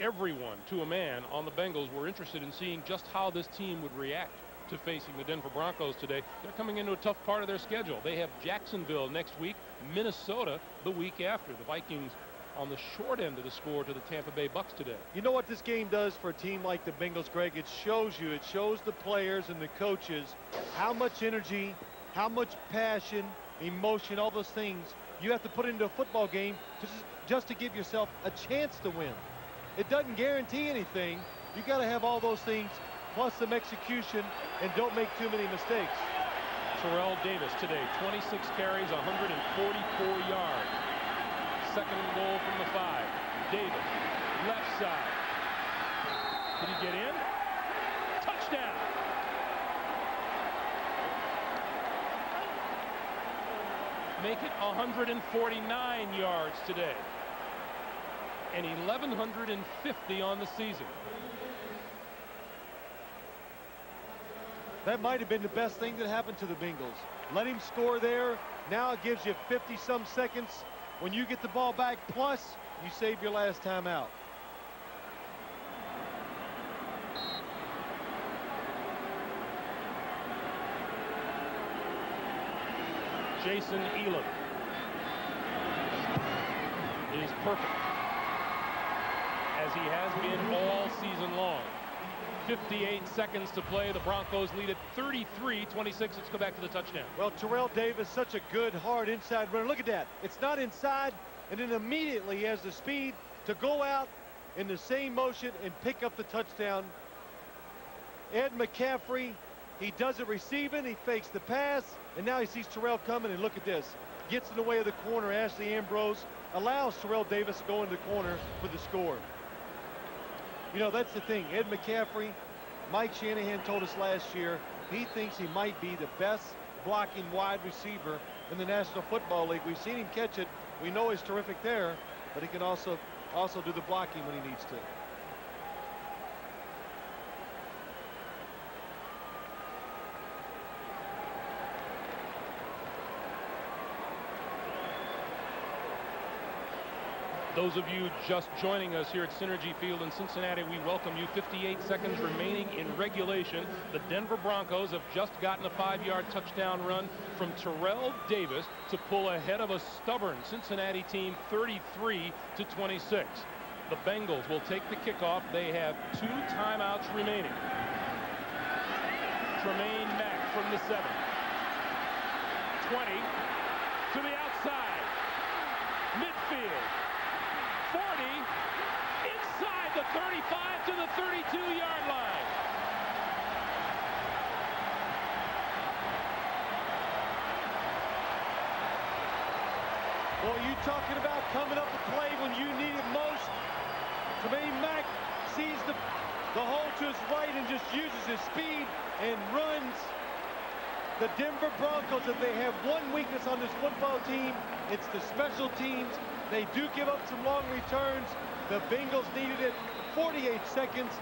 everyone to a man on the Bengals were interested in seeing just how this team would react to facing the Denver Broncos today. They're coming into a tough part of their schedule. They have Jacksonville next week, Minnesota the week after. The Vikings on the short end of the score to the Tampa Bay Bucks today. You know what this game does for a team like the Bengals, Greg? It shows the players and the coaches how much energy, how much passion, emotion, all those things you have to put into a football game just to give yourself a chance to win. It doesn't guarantee anything. You got to have all those things plus some execution, and don't make too many mistakes. Terrell Davis today, 26 carries, 144 yards. Second and goal from the 5. Davis, left side. Did he get in? Touchdown! Make it 149 yards today. And 1,150 on the season. That might have been the best thing that happened to the Bengals. Let him score there. Now it gives you 50-some seconds when you get the ball back, plus you save your last time out. Jason Elam is perfect, as he has been all season long. 58 seconds to play. The Broncos lead at 33-26. Let's go back to the touchdown. Well, Terrell Davis, such a good, hard inside runner. Look at that. It's not inside, and then immediately he has the speed to go out in the same motion and pick up the touchdown. Ed McCaffrey, he does it receiving. He fakes the pass, and now he sees Terrell coming, and look at this. Gets in the way of the corner. Ashley Ambrose allows Terrell Davis to go in the corner for the score. You know, that's the thing. Ed McCaffrey, Mike Shanahan told us last year, he thinks he might be the best blocking wide receiver in the National Football League. We've seen him catch it. We know he's terrific there, but he can also do the blocking when he needs to. Those of you just joining us here at Synergy Field in Cincinnati, we welcome you. 58 seconds remaining in regulation. The Denver Broncos have just gotten a 5-yard touchdown run from Terrell Davis to pull ahead of a stubborn Cincinnati team 33-26. The Bengals will take the kickoff. They have 2 timeouts remaining. Tremaine Mack from the 7. 20 to the outside. Midfield. 40 inside the 35 to the 32-yard line. Well, you talking about coming up to play when you need it most. Tremaine Mack sees the hole to his right and just uses his speed and runs. The Denver Broncos, if they have one weakness on this football team, it's the special teams. They do give up some long returns. The Bengals needed it. 48 seconds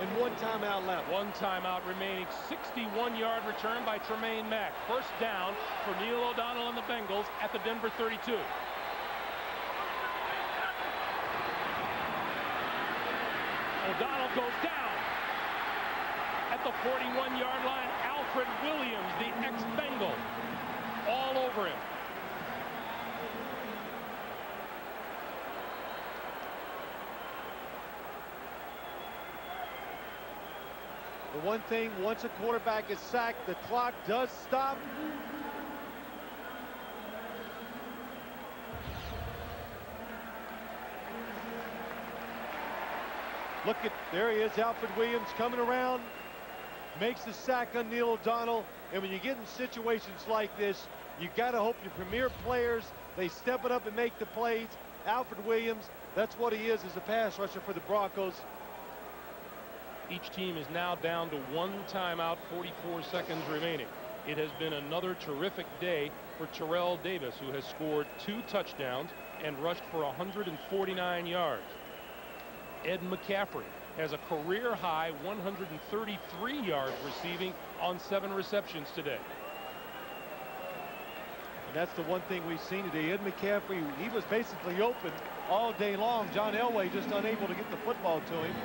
and 1 timeout left. 1 timeout remaining. 61-yard return by Tremaine Mack. First down for Neil O'Donnell and the Bengals at the Denver 32. O'Donnell goes down at the 41-yard line. Alfred Williams, the ex-Bengal, all over him. The one thing, once a quarterback is sacked, the clock does stop. Look at, there he is, Alfred Williams coming around, makes the sack on Neil O'Donnell. And when you get in situations like this, you got to hope your premier players, they step it up and make the plays. Alfred Williams, that's what he is as a pass rusher for the Broncos. Each team is now down to 1 timeout, 44 seconds remaining. It has been another terrific day for Terrell Davis, who has scored 2 touchdowns and rushed for 149 yards. Ed McCaffrey has a career-high 133 yards receiving on 7 receptions today. And that's the one thing we've seen today. Ed McCaffrey, he was basically open all day long. John Elway just unable to get the football to him.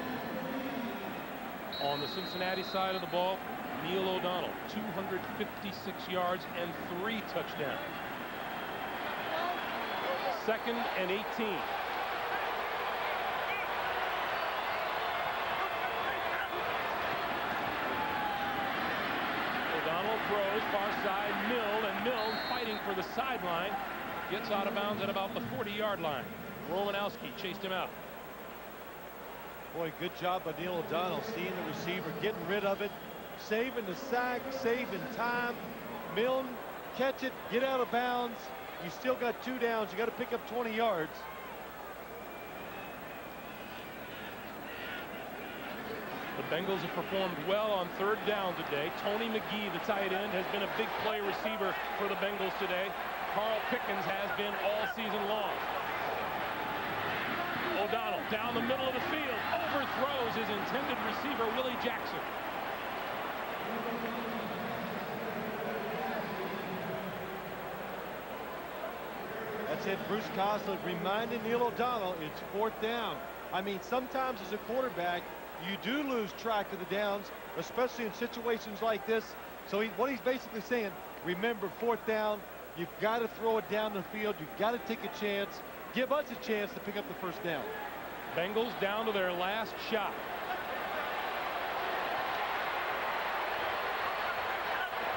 On the Cincinnati side of the ball, Neil O'Donnell, 256 yards and 3 touchdowns. 2nd and 18. O'Donnell throws far side, Milne, and Milne fighting for the sideline. Gets out of bounds at about the 40-yard line. Romanowski chased him out. Boy, good job by Neil O'Donnell, seeing the receiver, getting rid of it, saving the sack, saving time. Milne, catch it, get out of bounds. You still got 2 downs. You got to pick up 20 yards. The Bengals have performed well on 3rd down today. Tony McGee, the tight end, has been a big play receiver for the Bengals today. Carl Pickens has been all season long. O'Donnell down the middle of the field, overthrows his intended receiver, Willie Jackson. That's it. Bruce Cosler reminding Neil O'Donnell it's 4th down. I mean, sometimes as a quarterback, you do lose track of the downs, especially in situations like this. So what he's basically saying, remember, 4th down, you've got to throw it down the field. You've got to take a chance. Give us a chance to pick up the 1st down. Bengals down to their last shot.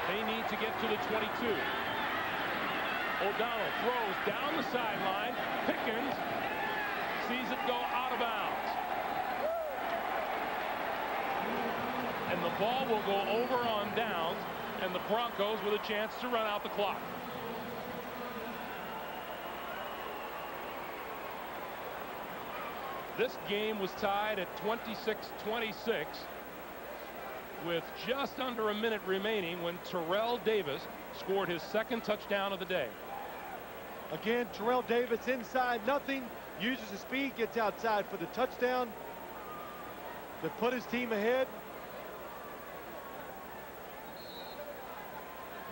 They need to get to the 22. O'Donnell throws down the sideline. Pickens sees it go out of bounds. And the ball will go over on downs, and the Broncos with a chance to run out the clock. This game was tied at 26-26 with just under a minute remaining when Terrell Davis scored his 2nd touchdown of the day. Again, Terrell Davis inside, nothing, uses his speed, gets outside for the touchdown to put his team ahead.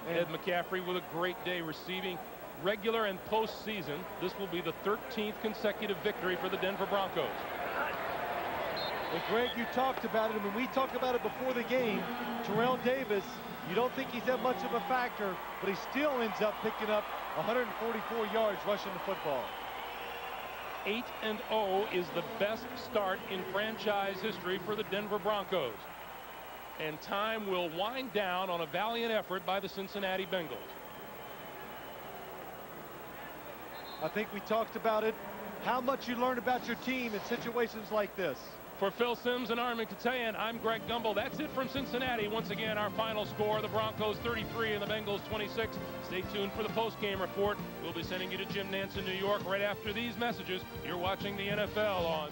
Ed McCaffrey with a great day receiving. Regular and postseason, this will be the 13th consecutive victory for the Denver Broncos. Well, Greg, you talked about it, and when we talked about it before the game, Terrell Davis, you don't think he's that much of a factor, but he still ends up picking up 144 yards rushing the football. 8-0 is the best start in franchise history for the Denver Broncos. And time will wind down on a valiant effort by the Cincinnati Bengals. I think we talked about it, how much you learn about your team in situations like this. For Phil Simms and Armin Katayan, I'm Greg Gumbel. That's it from Cincinnati. Once again, our final score, the Broncos 33 and the Bengals 26. Stay tuned for the post-game report. We'll be sending you to Jim Nance in New York right after these messages. You're watching the NFL on